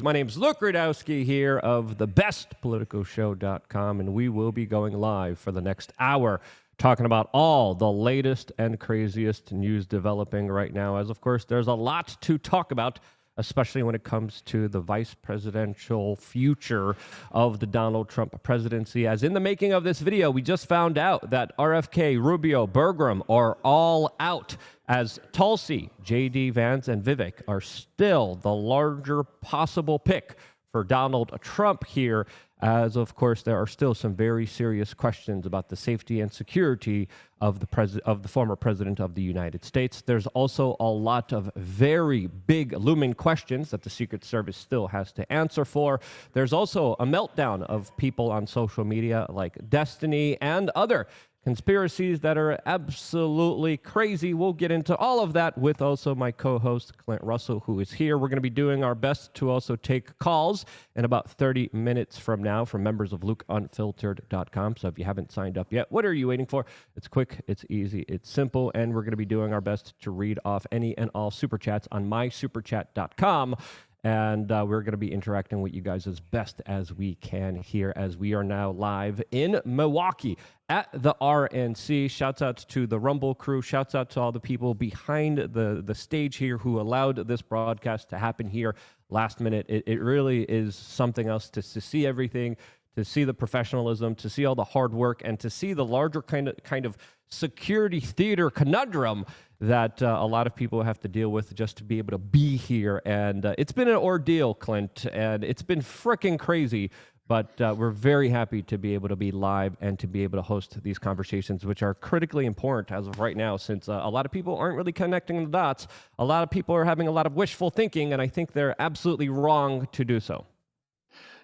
My name's Luke Rudowski here of thebestpoliticalshow.com, and we will be going live for the next hour talking about all the latest and craziest news developing right now, as of course there's a lot to talk about, especially when it comes to the vice presidential future of the Donald Trump presidency. As in the making of this video, we just found out that RFK, Rubio, Bergram are all out, as Tulsi, JD Vance, and Vivek are still the larger possible pick for Donald Trump here, as of course there are still some very serious questions about the safety and security of the former president of the United States. There's also a lot of very big looming questions that the Secret Service still has to answer for. There's also a meltdown of people on social media like Destiny and other conspiracies that are absolutely crazy. We'll get into all of that with also my co-host, Clint Russell, who is here. We're going to be doing our best to also take calls in about 30 minutes from now from members of LukeUnfiltered.com. So if you haven't signed up yet, what are you waiting for? It's quick, it's easy, it's simple, and we're going to be doing our best to read off any and all super chats on mysuperchat.com. And we're going to be interacting with you guys as best as we can here, as we are now live in Milwaukee at the RNC. Shouts out to the Rumble crew. Shouts out to all the people behind the stage here who allowed this broadcast to happen here last minute. It really is something else to see everything, to see the professionalism, to see all the hard work, and to see the larger kind of security theater conundrum that a lot of people have to deal with just to be able to be here. And it's been an ordeal, Clint, and it's been freaking crazy. But we're very happy to be able to be live and to be able to host these conversations, which are critically important as of right now, since a lot of people aren't really connecting the dots. A lot of people are having a lot of wishful thinking, and I think they're absolutely wrong to do so.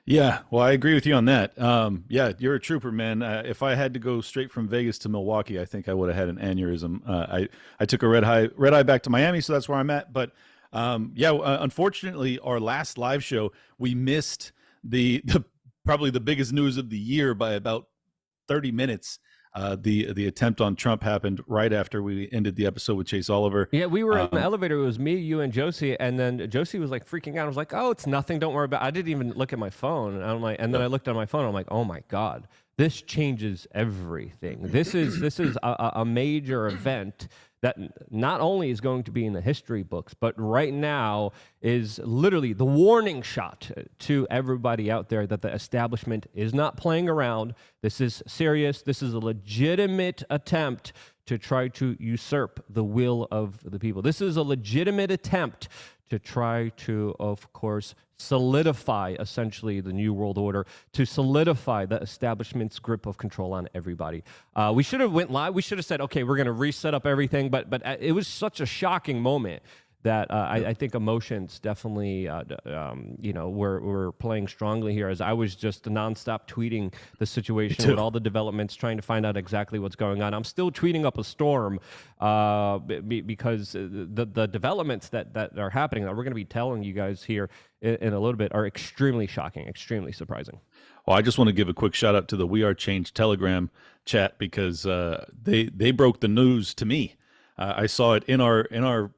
Yeah, well, I agree with you on that. Yeah, you're a trooper, man. If I had to go straight from Vegas to Milwaukee, I think I would have had an aneurysm. I took a red eye back to Miami, so that's where I'm at. But unfortunately, our last live show, we missed the probably the biggest news of the year by about 30 minutes. The attempt on Trump happened right after we ended the episode with Chase Oliver. Yeah, we were in the elevator. It was me, you, and Josie, and then Josie was like freaking out. I was like, "Oh, it's nothing. Don't worry about it." I didn't even look at my phone. And I'm like, and then I looked at my phone. I'm like, "Oh my God, this changes everything. This is a major event that not only is going to be in the history books, but right now is literally the warning shot to everybody out there that the establishment is not playing around. This is serious. This is a legitimate attempt to try to usurp the will of the people. This is a legitimate attempt to try to, of course, solidify essentially the New World Order, to solidify the establishment's grip of control on everybody. We should have went live. We should have said, okay, we're going to reset up everything. But it was such a shocking moment that I think emotions definitely, were playing strongly here, as I was just nonstop tweeting the situation with all the developments, trying to find out exactly what's going on. I'm still tweeting up a storm because the developments that are happening, that we're going to be telling you guys here in a little bit, are extremely shocking, extremely surprising. Well, I just want to give a quick shout out to the We Are Change Telegram chat, because they broke the news to me. I saw it in our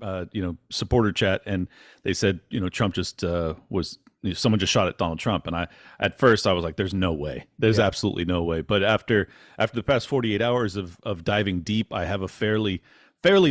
supporter chat, and they said, Trump just someone just shot at Donald Trump. And at first I was like, there's no way. There's absolutely no way. But after the past 48 hours of diving deep, I have a fairly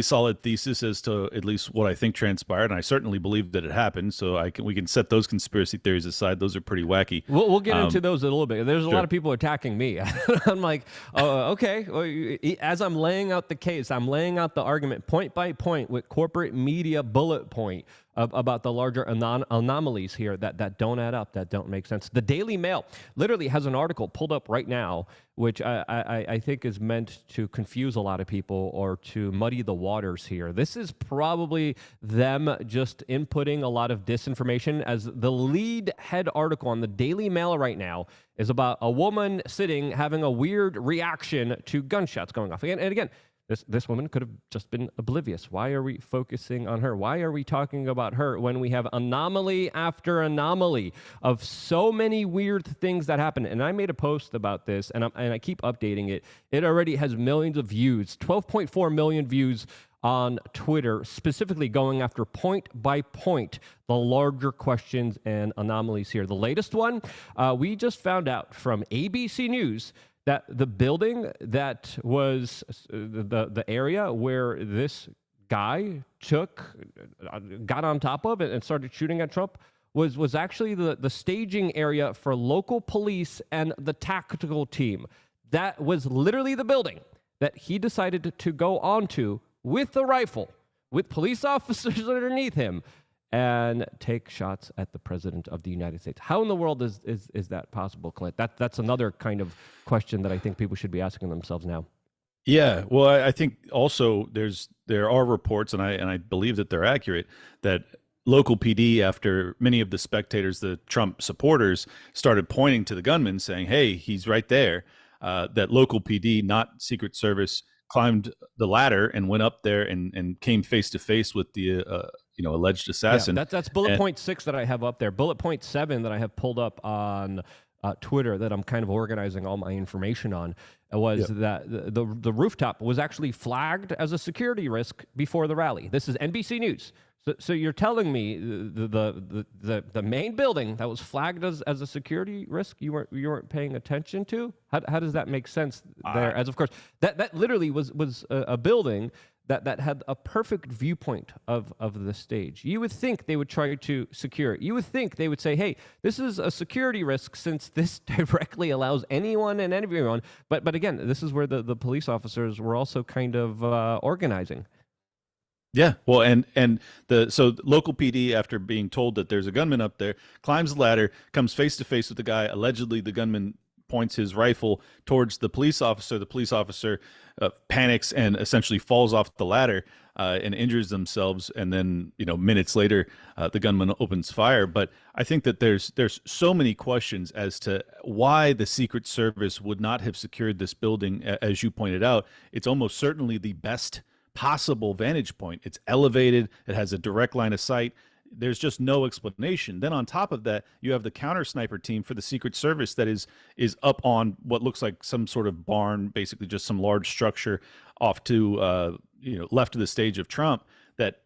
solid thesis as to at least what I think transpired, and I certainly believe that it happened. So we can set those conspiracy theories aside. Those are pretty wacky. We'll get into those a little bit. There's a lot of people attacking me. I'm like, okay. Well, as I'm laying out the case, I'm laying out the argument point by point with corporate media bullet point about the larger anomalies here that don't add up, that don't make sense. The Daily Mail literally has an article pulled up right now, which I think is meant to confuse a lot of people or to muddy the waters here. This is probably them just inputting a lot of disinformation, as the lead head article on the Daily Mail right now is about a woman sitting having a weird reaction to gunshots going off. And again, This woman could have just been oblivious. Why are we focusing on her? Why are we talking about her when we have anomaly after anomaly of so many weird things that happen? And I made a post about this, and I keep updating it. It already has millions of views, 12.4 million views on Twitter, specifically going after point by point the larger questions and anomalies here. The latest one, we just found out from ABC News that the building that was the area where this guy got on top of it and started shooting at Trump was actually the staging area for local police and the tactical team. That was literally the building that he decided to go onto with the rifle, with police officers underneath him, and take shots at the president of the United States. How in the world is that possible, Clint? That's another kind of question that I think people should be asking themselves now. Yeah, well, I think also there are reports, and I believe that they're accurate, that local PD, after many of the spectators, the Trump supporters, started pointing to the gunman, saying, "Hey, he's right there." That local PD, not Secret Service, climbed the ladder and went up there and came face to face with the alleged assassin. Yeah, that's bullet point 6 that I have up there. Bullet point 7 that I have pulled up on Twitter that I'm kind of organizing all my information on was that the rooftop was actually flagged as a security risk before the rally. This is NBC News. So you're telling me the main building that was flagged as a security risk you weren't paying attention to? How does that make sense there? As of course that literally was a building that had a perfect viewpoint of the stage. You would think they would try to secure it. You would think they would say, hey, this is a security risk since this directly allows anyone and everyone. But again, this is where the police officers were also kind of organizing. Yeah, well, so local PD, after being told that there's a gunman up there, climbs the ladder, comes face to face with the guy. Allegedly, the gunman points his rifle towards the police officer. The police officer panics and essentially falls off the ladder and injures themselves. And then, minutes later, the gunman opens fire. But I think that there's so many questions as to why the Secret Service would not have secured this building. As you pointed out, it's almost certainly the best possible vantage point. It's elevated. It has a direct line of sight. There's just no explanation. Then on top of that, you have the counter sniper team for the Secret Service that is up on what looks like some sort of barn, basically just some large structure off to left of the stage of Trump that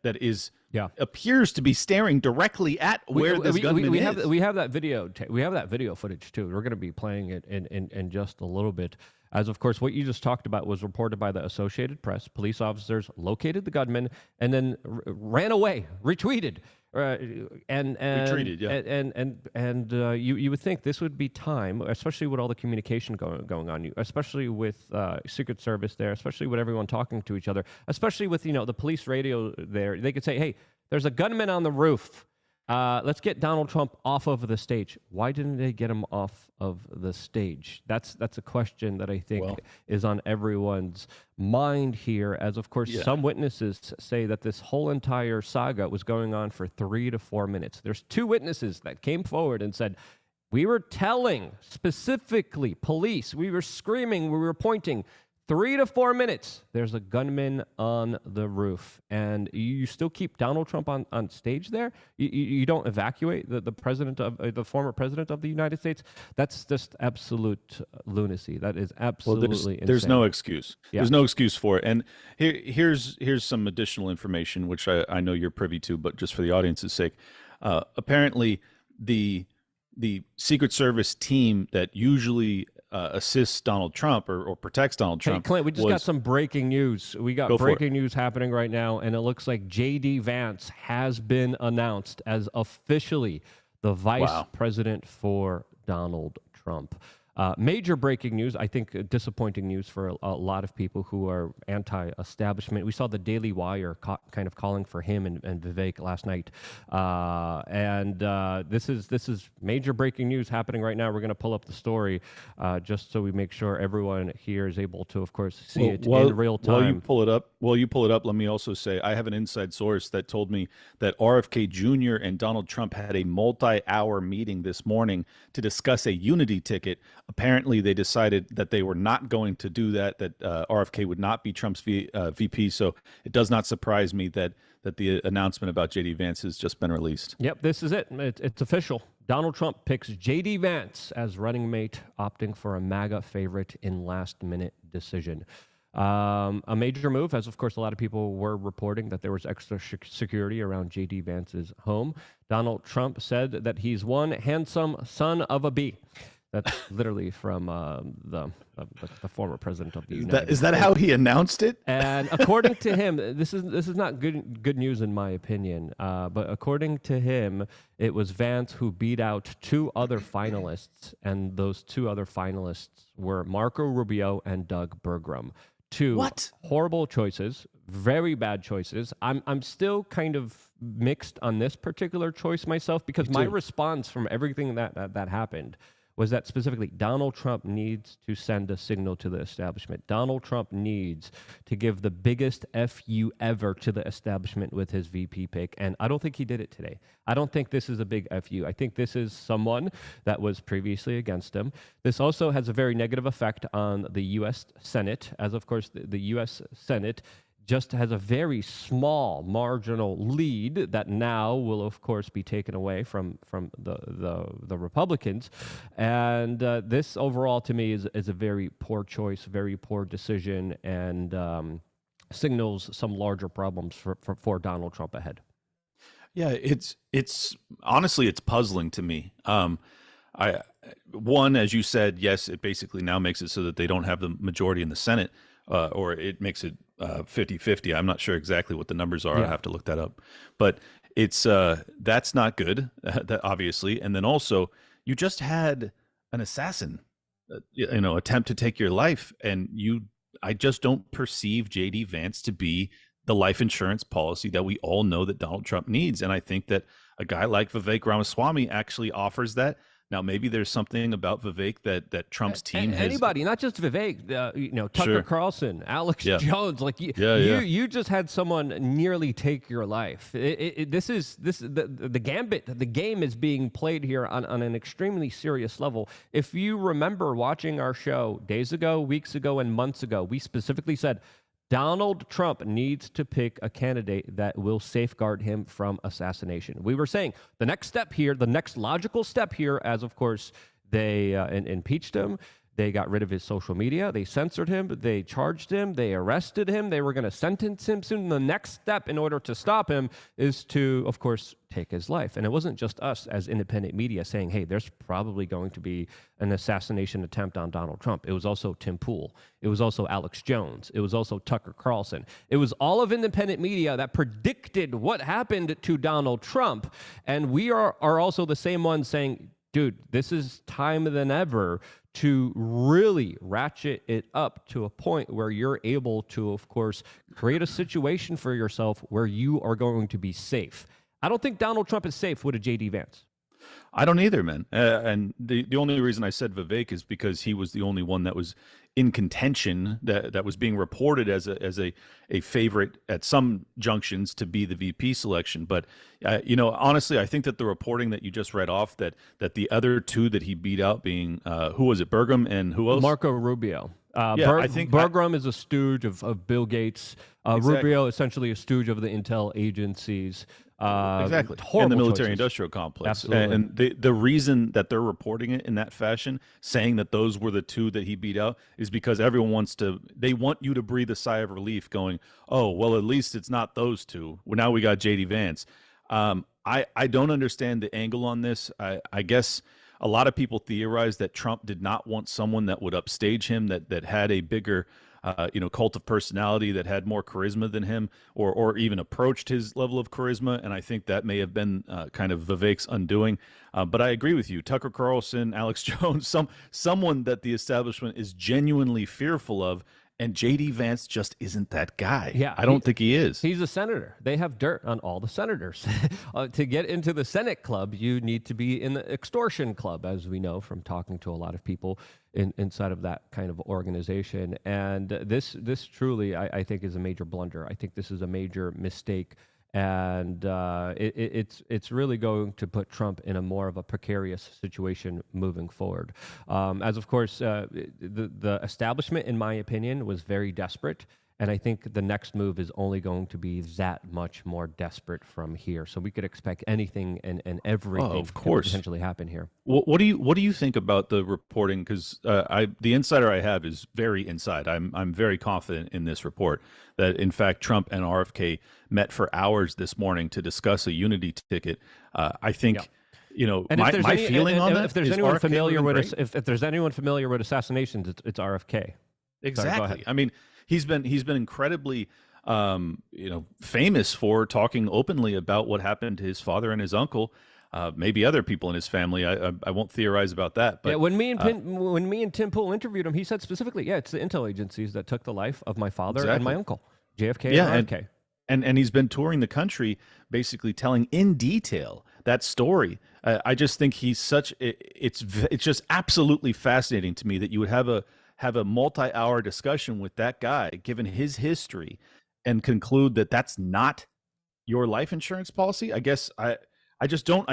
appears to be staring directly at where this gunman is. We have that video. We have that video footage too. We're going to be playing it in just a little bit. As of course, what you just talked about was reported by the Associated Press. Police officers located the gunman and then ran away, retweeted. Retreated, yeah. You would think this would be time, especially with all the communication going on, especially with Secret Service there, especially with everyone talking to each other, especially with the police radio there. They could say, "Hey, there's a gunman on the roof. Let's get Donald Trump off of the stage." Why didn't they get him off of the stage? That's a question that I think is on everyone's mind here, as of course some witnesses say that this whole entire saga was going on for 3 to 4 minutes. There's 2 witnesses that came forward and said, we were telling specifically police, we were screaming, we were pointing, 3 to 4 minutes, there's a gunman on the roof. And you still keep Donald Trump on stage there? You don't evacuate the president of the former president of the United States? That's just absolute lunacy. That is absolutely insane. There's no excuse. Yeah. There's no excuse for it. And here's some additional information, which I know you're privy to, but just for the audience's sake. Apparently, the Secret Service team that usually assists Donald Trump or protects Donald Trump. Hey, Clint, we just got some breaking news. We got breaking news happening right now, and it looks like J.D. Vance has been announced as officially the vice president for Donald Trump. Major breaking news, I think disappointing news for a lot of people who are anti-establishment. We saw the Daily Wire kind of calling for him and Vivek last night. This is major breaking news happening right now. We're going to pull up the story just so we make sure everyone here is able to, of course, see it in real time. While you pull it up, let me also say I have an inside source that told me that RFK Jr. and Donald Trump had a multi-hour meeting this morning to discuss a unity ticket Apparently, they decided that they were not going to do that. That RFK would not be Trump's VP. So it does not surprise me that the announcement about JD Vance has just been released. Yep, this is it. It's official. Donald Trump picks JD Vance as running mate, opting for a MAGA favorite in last-minute decision. A major move, as of course a lot of people were reporting that there was extra security around JD Vance's home. Donald Trump said that he's one handsome son of a bee. That's literally from the former president of the United States. Is that how he announced it? And according to him, this is not good news in my opinion. But according to him, it was Vance who beat out two other finalists, and those two other finalists were Marco Rubio and Doug Burgum. Two horrible choices, very bad choices. I'm still kind of mixed on this particular choice myself, because my response from everything that happened was that specifically Donald Trump needs to send a signal to the establishment. Donald Trump needs to give the biggest FU ever to the establishment with his VP pick, and I don't think he did it today. I don't think this is a big FU. I think this is someone that was previously against him. This also has a very negative effect on the U.S. Senate, as of course the U.S. Senate just has a very small marginal lead that now will, of course, be taken away from the Republicans. And this overall, to me, is a very poor choice, very poor decision, and signals some larger problems for Donald Trump ahead. Yeah, it's honestly, it's puzzling to me. One, as you said, yes, it basically now makes it so that they don't have the majority in the Senate, or it makes it 50-50. I'm not sure exactly what the numbers are. Yeah. I have to look that up. But it's that's not good, that obviously. And then also, you just had an assassin, attempt to take your life, and I just don't perceive JD Vance to be the life insurance policy that we all know that Donald Trump needs. And I think that a guy like Vivek Ramaswamy actually offers that. Now, maybe there's something about Vivek that Trump's team has. Anybody, not just Vivek, Tucker Carlson, Alex Jones, you just had someone nearly take your life. The gambit, the game is being played here on an extremely serious level. If you remember watching our show days ago, weeks ago, and months ago, we specifically said Donald Trump needs to pick a candidate that will safeguard him from assassination. We were saying the next step here, the next logical step here, as of course they impeached him, they got rid of his social media, they censored him, they charged him, they arrested him, they were going to sentence him soon. The next step in order to stop him is to, of course, take his life. And it wasn't just us as independent media saying, hey, there's probably going to be an assassination attempt on Donald Trump. It was also Tim Pool. It was also Alex Jones. It was also Tucker Carlson. It was all of independent media that predicted what happened to Donald Trump. And we are also the same ones saying, dude, this is time than ever to really ratchet it up to a point where you're able to, of course, create a situation for yourself where you are going to be safe. I don't think Donald Trump is safe with a JD Vance. I don't either, man. And the only reason I said Vivek is because he was the only one that was in contention, that was being reported as a favorite at some junctions to be the VP selection. But honestly, I think that the reporting that you just read off, that the other two that he beat out being who was it, Burgum and who else? Marco Rubio. I think Burgum is a stooge of Bill Gates. Exactly. Rubio essentially a stooge of the intel agencies. Exactly. In the military-industrial complex. Absolutely. And the reason that they're reporting it in that fashion, saying that those were the two that he beat out, is because everyone they want you to breathe a sigh of relief going, oh, well, at least it's not those two. Well, now we got JD Vance. I don't understand the angle on this. I guess a lot of people theorize that Trump did not want someone that would upstage him, that had a bigger cult of personality, that had more charisma than him, or even approached his level of charisma. And I think that may have been kind of Vivek's undoing. But I agree with you. Tucker Carlson, Alex Jones, someone that the establishment is genuinely fearful of. And JD Vance just isn't that guy. Yeah, I don't think he is. He's a senator. They have dirt on all the senators. To get into the Senate club, you need to be in the extortion club, as we know from talking to a lot of people inside of that kind of organization. And this truly, I think, is a major blunder. I think this is a major mistake. and it's really going to put Trump in a more of a precarious situation moving forward. As of course, the establishment, in my opinion, was very desperate. And I think the next move is only going to be that much more desperate from here. So we could expect anything and everything of course. to potentially happen here. What do you think about the reporting? Because the insider I have is very inside. I'm very confident in this report that in fact Trump and RFK met for hours this morning to discuss a unity ticket. I think. Yeah. You know, and my feeling on that. If there's anyone familiar with if there's anyone familiar with assassinations, it's RFK. Exactly. Sorry, I mean, he's been incredibly, famous for talking openly about what happened to his father and his uncle. Maybe other people in his family. I won't theorize about that. But yeah, when me and Tim Pool interviewed him, he said specifically, yeah, it's the intel agencies that took the life of my father and my uncle, JFK and RFK. And he's been touring the country, basically telling in detail that story. I just think he's such. It's just absolutely fascinating to me that you would have a multi-hour discussion with that guy, given his history, and conclude that that's not your life insurance policy. I guess I just don't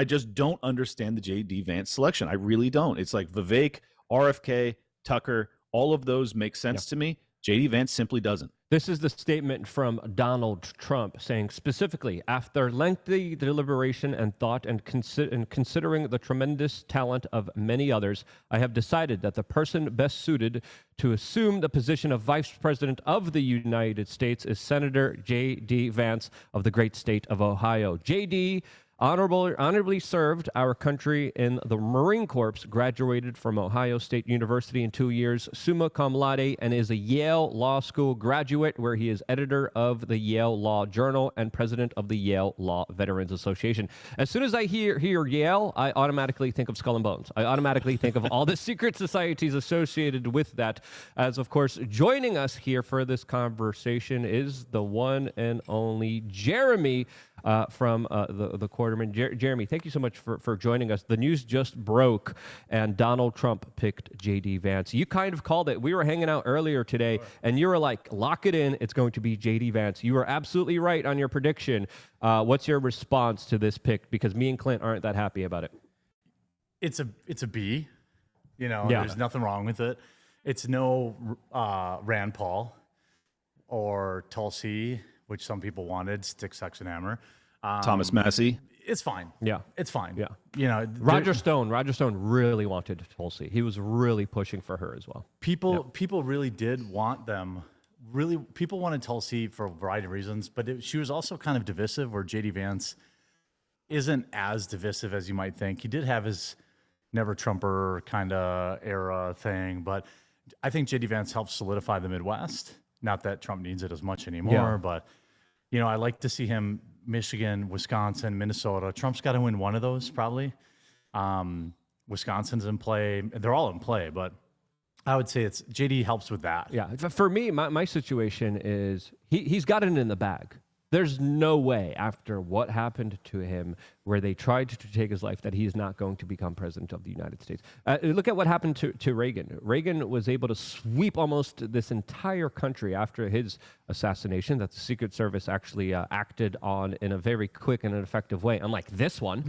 understand the J.D. Vance selection. I really don't. It's like Vivek, RFK, Tucker, all of those make sense to me. J.D. Vance simply doesn't. This is the statement from Donald Trump saying specifically, after lengthy deliberation and thought and considering the tremendous talent of many others, I have decided that the person best suited to assume the position of Vice President of the United States is Senator J.D. Vance of the great state of Ohio. J.D. honorably served our country in the Marine Corps, graduated from Ohio State University in 2 years, summa cum laude, and is a Yale Law School graduate, where he is editor of the Yale Law Journal and president of the Yale Law Veterans Association. As soon as I hear Yale, I automatically think of Skull and Bones. I automatically think of all the secret societies associated with that. As, of course, joining us here for this conversation is the one and only Jeremy from the Quarterman. Jeremy, thank you so much for joining us. The news just broke, and Donald Trump picked J.D. Vance. You kind of called it. We were hanging out earlier today, and you were like, lock it in. It's going to be J.D. Vance. You were absolutely right on your prediction. What's your response to this pick? Because me and Clint aren't that happy about it. It's a B. There's nothing wrong with it. It's no Rand Paul or Tulsi, which some people wanted, Stick, Sex, and Hammer. Thomas Massey. It's fine. Yeah. It's fine. Yeah. Roger Stone really wanted Tulsi. He was really pushing for her as well. People really did want them. Really, people wanted Tulsi for a variety of reasons, but she was also kind of divisive, where J.D. Vance isn't as divisive as you might think. He did have his never Trumper kind of era thing, but I think J.D. Vance helped solidify the Midwest. Not that Trump needs it as much anymore, but I like to see him Michigan, Wisconsin, Minnesota. Trump's got to win one of those probably. Wisconsin's in play. They're all in play, but I would say it's JD helps with that. Yeah. For me, my situation is he's got it in the bag. There's no way, after what happened to him, where they tried to take his life, that he is not going to become president of the United States. Look at what happened to Reagan. Reagan was able to sweep almost this entire country after his assassination, that the Secret Service actually acted on in a very quick and an effective way, unlike this one.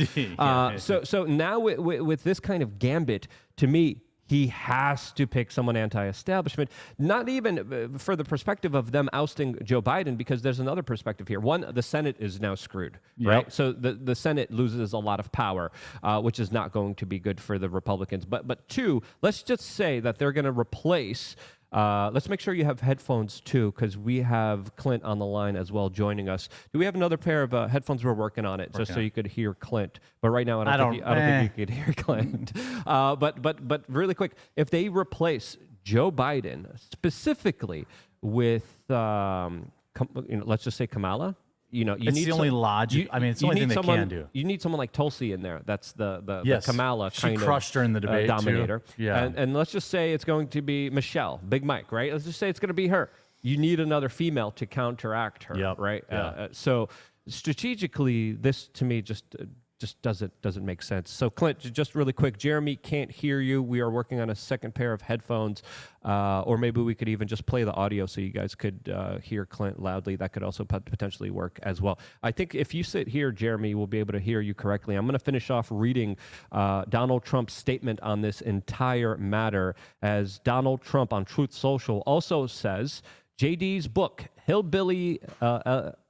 So now with this kind of gambit, to me, he has to pick someone anti-establishment, not even for the perspective of them ousting Joe Biden, because there's another perspective here. One, the Senate is now screwed, right? So the Senate loses a lot of power, which is not going to be good for the Republicans. But two, let's just say that they're going to replace... let's make sure you have headphones too, because we have Clint on the line as well joining us. Do we have another pair of headphones? We're working on it, just so you could hear Clint. But right now, I don't think you could hear Clint. But really quick, if they replace Joe Biden specifically with, let's just say Kamala. It's the only logic. It's the only thing they can do. You need someone like Tulsi in there. That's the Kamala kind of. She crushed her in the debate dominator. Too. Yeah. And let's just say it's going to be Michelle, Big Mike, right? Let's just say it's going to be her. You need another female to counteract her, right? Yeah. So strategically, this to me just just doesn't make sense. So Clint, just really quick, Jeremy can't hear you. We are working on a second pair of headphones, or maybe we could even just play the audio so you guys could hear Clint loudly. That could also potentially work as well. I think if you sit here, Jeremy, we'll be able to hear you correctly. I'm going to finish off reading Donald Trump's statement on this entire matter, as Donald Trump on Truth Social also says, JD's book, Hillbilly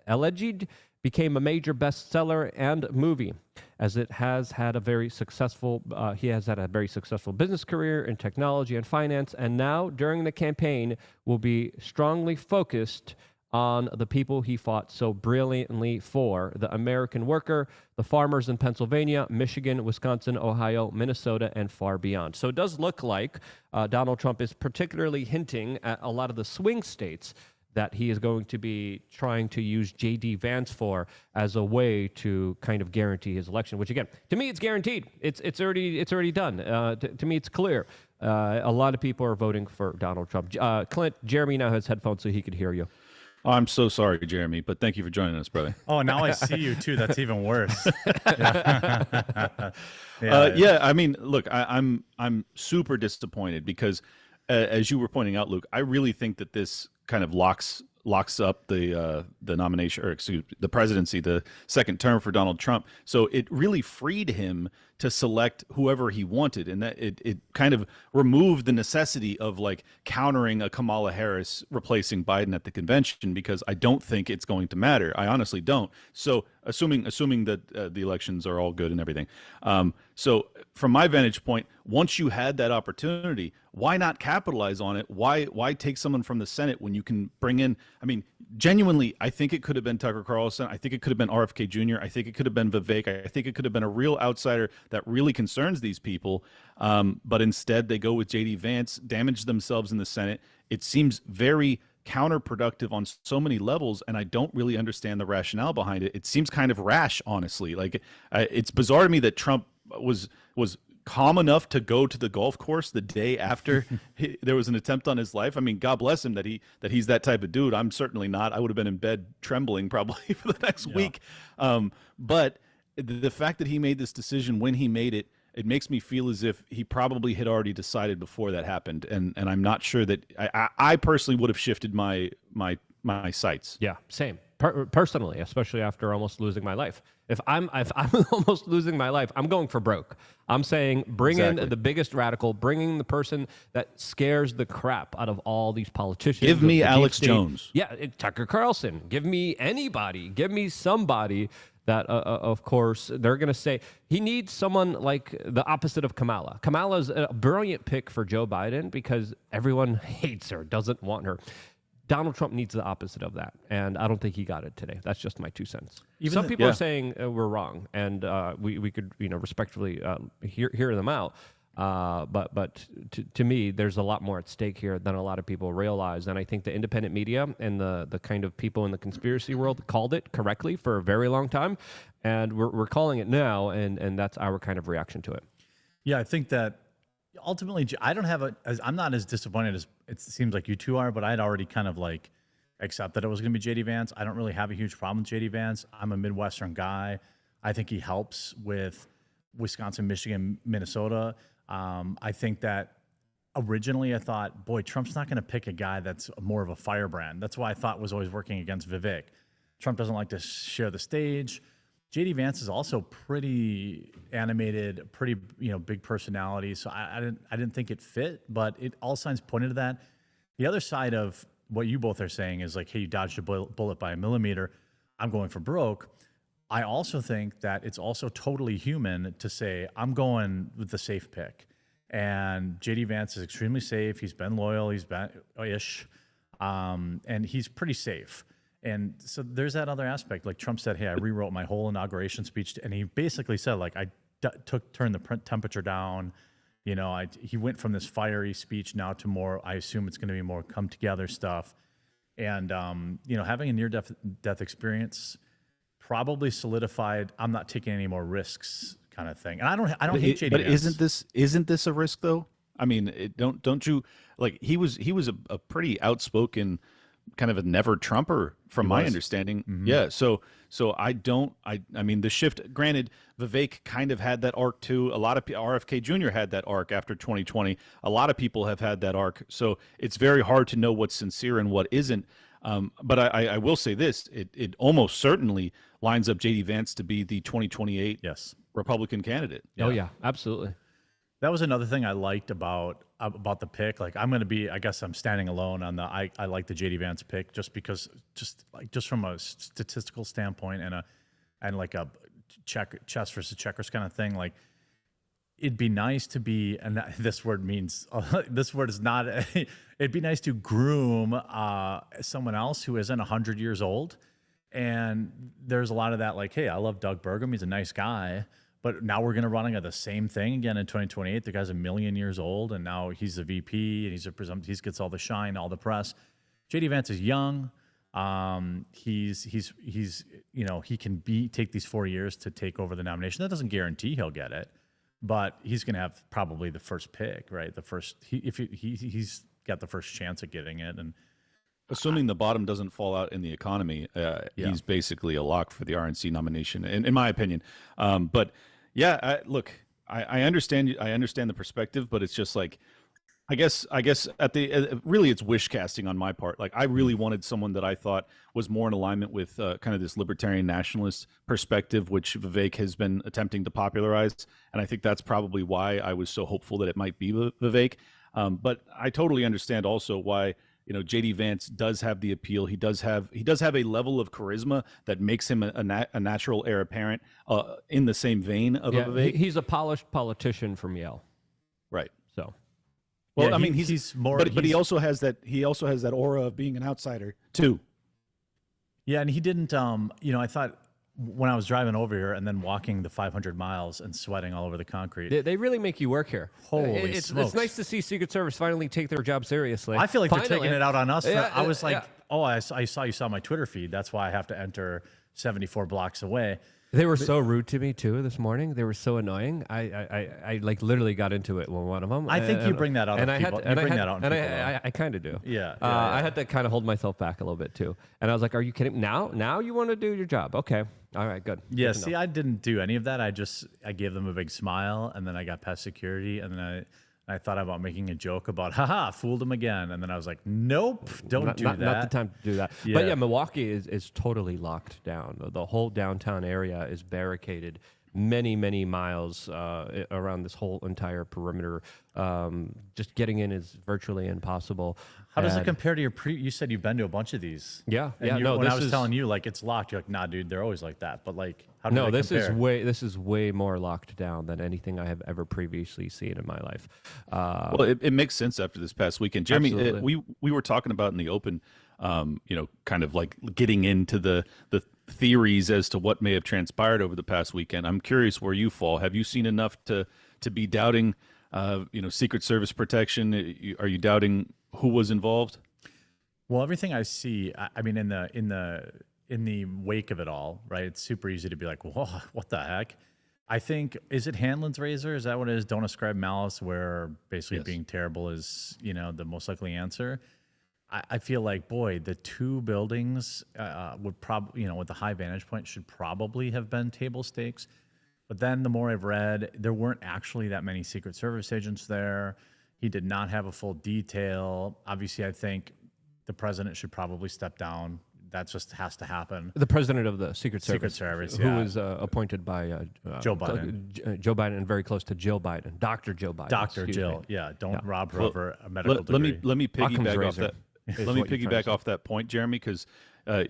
Alleged, became a major bestseller and movie, as it has had a very successful, he has had a very successful business career in technology and finance, and now during the campaign will be strongly focused on the people he fought so brilliantly for, the American worker, the farmers in Pennsylvania, Michigan, Wisconsin, Ohio, Minnesota, and far beyond. So it does look like Donald Trump is particularly hinting at a lot of the swing states that he is going to be trying to use J.D. Vance for as a way to kind of guarantee his election, which, again, to me, it's guaranteed. It's already done. To me, it's clear. A lot of people are voting for Donald Trump. Clint, Jeremy now has headphones so he could hear you. Oh, I'm so sorry, Jeremy, but thank you for joining us, brother. Oh, now I see you too. That's even worse. Yeah, I mean, look, I'm super disappointed because, as you were pointing out, Luke, I really think that this kind of locks up the nomination, or excuse me, the presidency, the second term for Donald Trump. So it really freed him to select whoever he wanted, and that it kind of removed the necessity of like countering a Kamala Harris replacing Biden at the convention, because I don't think it's going to matter. I honestly don't. So assuming that the elections are all good and everything. So from my vantage point, once you had that opportunity, why not capitalize on it? Why take someone from the Senate when you can bring in, I mean, genuinely, I think it could have been Tucker Carlson. I think it could have been RFK Jr. I think it could have been Vivek. I think it could have been a real outsider that really concerns these people. But instead, they go with J.D. Vance, damage themselves in the Senate. It seems very counterproductive on so many levels, and I don't really understand the rationale behind it. It seems kind of rash, honestly. Like, it's bizarre to me that Trump was calm enough to go to the golf course the day after there was an attempt on his life. I mean, God bless him that he's that type of dude. I'm certainly not. I would have been in bed trembling probably for the next week. But the fact that he made this decision when he made it, it makes me feel as if he probably had already decided before that happened. And I'm not sure that I personally would have shifted my sights. Yeah, same. Personally, especially after almost losing my life. If I'm almost losing my life, I'm going for broke. I'm saying bring in the biggest radical, bringing the person that scares the crap out of all these politicians. Give me Alex Jones. Yeah, Tucker Carlson. Give me anybody. Give me somebody that, of course, they're going to say he needs someone like the opposite of Kamala. Kamala's a brilliant pick for Joe Biden because everyone hates her, doesn't want her. Donald Trump needs the opposite of that, and I don't think he got it today. That's just my 2 cents. Some people are saying we're wrong, and we could respectfully hear them out. But to me, there's a lot more at stake here than a lot of people realize, and I think the independent media and the kind of people in the conspiracy world called it correctly for a very long time, and we're calling it now, and that's our kind of reaction to it. Yeah, I think that ultimately, I'm not as disappointed as it seems like you two are, but I'd already kind of like accepted it was going to be J.D. Vance. I don't really have a huge problem with J.D. Vance. I'm a Midwestern guy. I think he helps with Wisconsin, Michigan, Minnesota. I think that originally I thought, boy, Trump's not going to pick a guy that's more of a firebrand. That's why I thought was always working against Vivek. Trump doesn't like to share the stage. J.D. Vance is also pretty animated, pretty big personality. So I didn't think it fit, but all signs pointed to that. The other side of what you both are saying is like, hey, you dodged a bullet by a millimeter. I'm going for broke. I also think that it's also totally human to say I'm going with the safe pick. And J.D. Vance is extremely safe. He's been loyal. He's been ish, and he's pretty safe. And so there's that other aspect. Like Trump said, hey, I rewrote my whole inauguration speech. And he basically said, like, I turned the temperature down. He went from this fiery speech now to more, I assume it's going to be more come together stuff. And, having a near-death experience probably solidified, I'm not taking any more risks kind of thing. And I don't hate JD. But isn't this a risk, though? I mean, don't you, like, he was a pretty outspoken kind of a never Trumper from my understanding. Yeah. So I mean, the shift, granted, Vivek kind of had that arc too. A lot of RFK Jr. had that arc after 2020. A lot of people have had that arc. So it's very hard to know what's sincere and what isn't. But I will say this, it almost certainly lines up JD Vance to be the 2028 Republican candidate. Oh yeah, absolutely. That was another thing I liked about the pick. Like, I'm going to be, I guess I'm standing alone on the, I like the JD Vance pick just because, just from a statistical standpoint and like a chess versus checkers kind of thing. Like, it'd be nice to be, and this word means, this word is not, it'd be nice to groom someone else who isn't 100 years old. And there's a lot of that, like, hey, I love Doug Burgum. He's a nice guy. But now we're going to run the same thing again in 2028. The guy's 1,000,000 years old, and now he's a VP, and he gets all the shine, all the press. JD Vance is young. He's he can take these 4 years to take over the nomination. That doesn't guarantee he'll get it, but he's going to have probably the first pick, right? He's got the first chance at getting it, and assuming the bottom doesn't fall out in the economy, he's basically a lock for the RNC nomination, in my opinion. But yeah, look, I understand. I understand the perspective, but it's just like, I guess at the really it's wish casting on my part. Like, I really wanted someone that I thought was more in alignment with kind of this libertarian nationalist perspective, which Vivek has been attempting to popularize, and I think that's probably why I was so hopeful that it might be Vivek. But I totally understand also why, JD Vance does have the appeal. He does have a level of charisma that makes him a natural heir apparent in the same vein of a Vivek. He's a polished politician from Yale, right? So, well, I mean, he's more, but he also has that aura of being an outsider too. Yeah, and he didn't. I thought when I was driving over here and then walking the 500 miles and sweating all over the concrete. They really make you work here. Holy smokes. It's nice to see Secret Service finally take their job seriously. I feel like they're taking it out on us. I was like, yeah. I saw you saw my Twitter feed. That's why I have to enter 74 blocks away. They were so rude to me too this morning. They were so annoying. I like literally got into it with one of them. I think you bring that out of people. I kind of do. Yeah. I had to kind of hold myself back a little bit too. And I was like, "Are you kidding? Now you want to do your job? Okay, all right, good." Yeah. See, I didn't do any of that. I gave them a big smile, and then I got past security, and then I thought about making a joke about, haha, fooled him again. And then I was like, nope, don't do that. Not the time to do that. Yeah. But yeah, Milwaukee is totally locked down. The whole downtown area is barricaded many, many miles around this whole entire perimeter. Just getting in is virtually impossible. How does it compare to you said you've been to a bunch of these. Yeah. And when I was telling you, like, it's locked, you're like, nah, dude, they're always like that. But like, how do this is way more locked down than anything I have ever previously seen in my life. Well, it makes sense after this past weekend. Jeremy, we were talking about in the open, kind of like getting into the theories as to what may have transpired over the past weekend. I'm curious where you fall. Have you seen enough to be doubting, Secret Service protection? Are you doubting who was involved? Well, everything I see, I mean, in the wake of it all, right? It's super easy to be like, whoa, what the heck? I think, is it Hanlon's razor? Is that what it is? Don't ascribe malice, where basically being terrible is, the most likely answer. I feel like, boy, the two buildings would probably, with the high vantage point, should probably have been table stakes. But then the more I've read, there weren't actually that many Secret Service agents there. He did not have a full detail. Obviously, I think the president should probably step down. That just has to happen. The president of the Secret Service, who was appointed by Joe Biden. Joe Biden, and very close to Jill Biden, Dr. Jill Biden. Dr. Jill, don't rob her over a medical degree. Let me piggyback off that. Let me piggyback off that point, Jeremy, because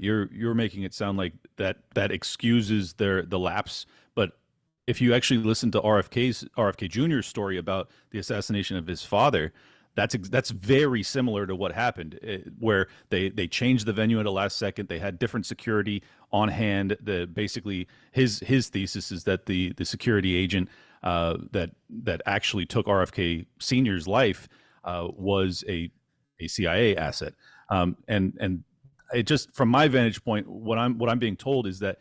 you're making it sound like that excuses the lapse. But if you actually listen to RFK Jr.'s story about the assassination of his father, that's very similar to what happened, where they changed the venue at the last second. They had different security on hand. Basically his thesis is that the security agent that actually took RFK Sr.'s life was a CIA asset. And it just, from my vantage point, what I'm being told is that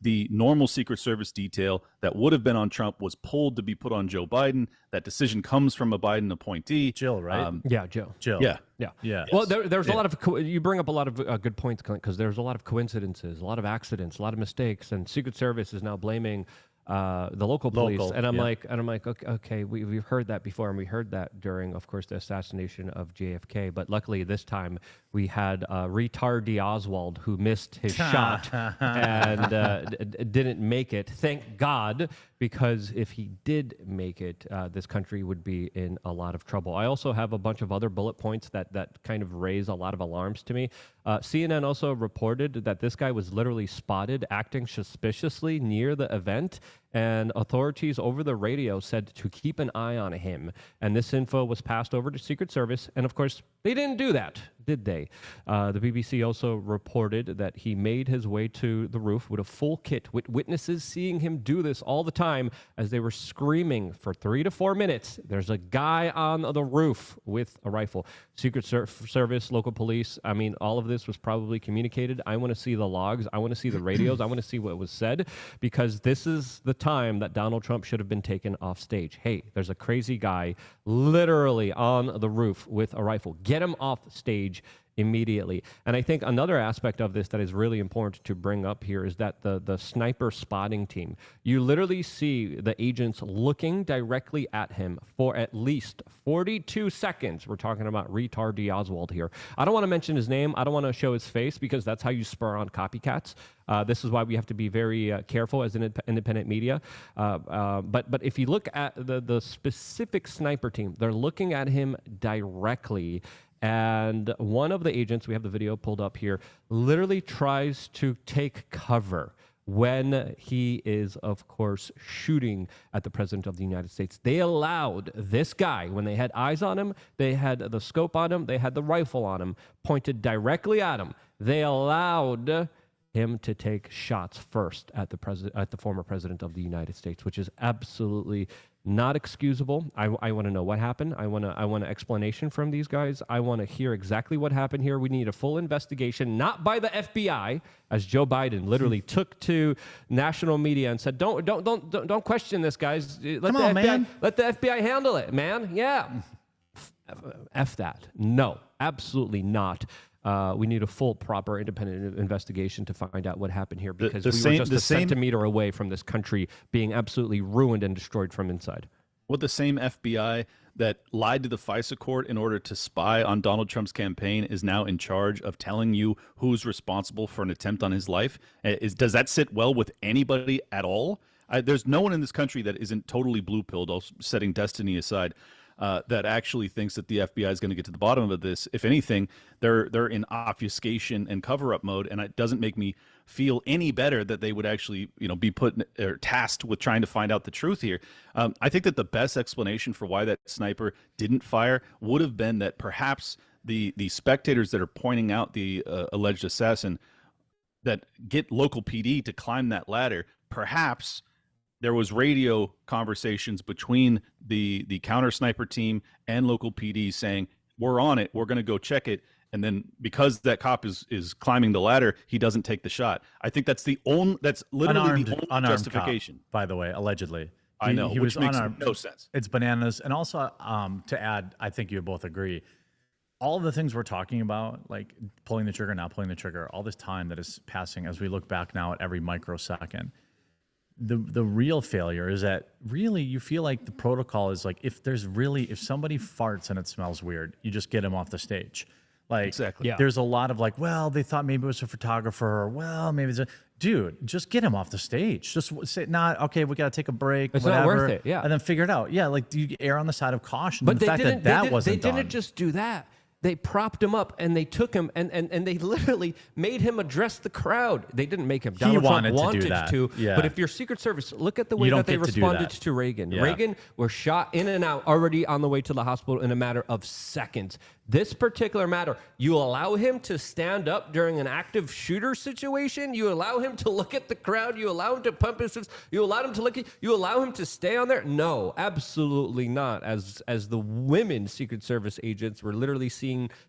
the normal Secret Service detail that would have been on Trump was pulled to be put on Joe Biden. That decision comes from a Biden appointee. Jill, right? Yeah, Joe. Jill. Yeah. Yeah. Yeah. Well, there's a lot of, you bring up a lot of good points, Clint, because there's a lot of coincidences, a lot of accidents, a lot of mistakes, and Secret Service is now blaming the local police. And I'm like, okay, we've heard that before, and we heard that during, of course, the assassination of JFK. But luckily this time we had retard Oswald who missed his shot and didn't make it. Thank God, because if he did make it, this country would be in a lot of trouble. I also have a bunch of other bullet points that kind of raise a lot of alarms to me. CNN also reported that this guy was literally spotted acting suspiciously near the event, and authorities over the radio said to keep an eye on him. And this info was passed over to Secret Service, and of course, they didn't do that, did they? The BBC also reported that he made his way to the roof with a full kit, with witnesses seeing him do this all the time as they were screaming for 3 to 4 minutes. There's a guy on the roof with a rifle. Secret Service, local police, I mean, all of this was probably communicated. I want to see the logs. I want to see the radios. I want to see what was said, because this is the time that Donald Trump should have been taken off stage. Hey, there's a crazy guy literally on the roof with a rifle. Get him off stage immediately. And I think another aspect of this that is really important to bring up here is that the sniper spotting team, you literally see the agents looking directly at him for at least 42 seconds. We're talking about retard Oswald here. I don't want to mention his name. I don't want to show his face, because that's how you spur on copycats. This is why we have to be very careful as an independent media. But if you look at the specific sniper team, they're looking at him directly. And one of the agents, we have the video pulled up here, literally tries to take cover when he is, of course, shooting at the President of the United States. They allowed this guy, when they had eyes on him, they had the scope on him, they had the rifle on him, pointed directly at him. They allowed him to take shots first at the former President of the United States, which is absolutely not excusable. I want to know what happened. I want an explanation from these guys. I want to hear exactly what happened here. We need a full investigation, not by the FBI, as Joe Biden literally took to national media and said, "Don't question this, guys. Let the FBI handle it, man." Yeah, F that. No, absolutely not. We need a full, proper, independent investigation to find out what happened here, because we were just a centimeter away from this country being absolutely ruined and destroyed from inside. What the same FBI that lied to the FISA court in order to spy on Donald Trump's campaign is now in charge of telling you who's responsible for an attempt on his life? Does that sit well with anybody at all? There's no one in this country that isn't totally blue-pilled, setting destiny aside, that actually thinks that the FBI is going to get to the bottom of this. If anything, they're in obfuscation and cover-up mode, and it doesn't make me feel any better that they would actually, be put or tasked with trying to find out the truth here. I think that the best explanation for why that sniper didn't fire would have been that perhaps the spectators that are pointing out the alleged assassin that get local PD to climb that ladder, perhaps there was radio conversations between the counter sniper team and local PD saying, "We're on it. We're going to go check it." And then because that cop is climbing the ladder, he doesn't take the shot. I think that's literally the only justification. Cop, by the way, allegedly. I know, which makes no sense. It's bananas. And also, to add, I think you both agree, all of the things we're talking about, like pulling the trigger, not pulling the trigger, all this time that is passing as we look back now at every microsecond, the real failure is that really you feel like the protocol is like, if somebody farts and it smells weird, you just get him off the stage. Like, exactly. Yeah. There's a lot of like, well, they thought maybe it was a photographer, or well, maybe it's dude, just get him off the stage. Just say, okay, we got to take a break. It's whatever, not worth it. Yeah. And then figure it out. Yeah. Like, do you err on the side of caution? But the fact that wasn't done. They didn't just do that. They propped him up and they took him and they literally made him address the crowd. They didn't make him. Donald Trump wanted to. Yeah. But if you're Secret Service, look at the way that they responded to Reagan. Yeah. Reagan was shot in and out, already on the way to the hospital in a matter of seconds. This particular matter, you allow him to stand up during an active shooter situation. You allow him to look at the crowd. You allow him to pump his fist. You allow him to look at. You allow him to stay on there. No, absolutely not. As the women Secret Service agents were literally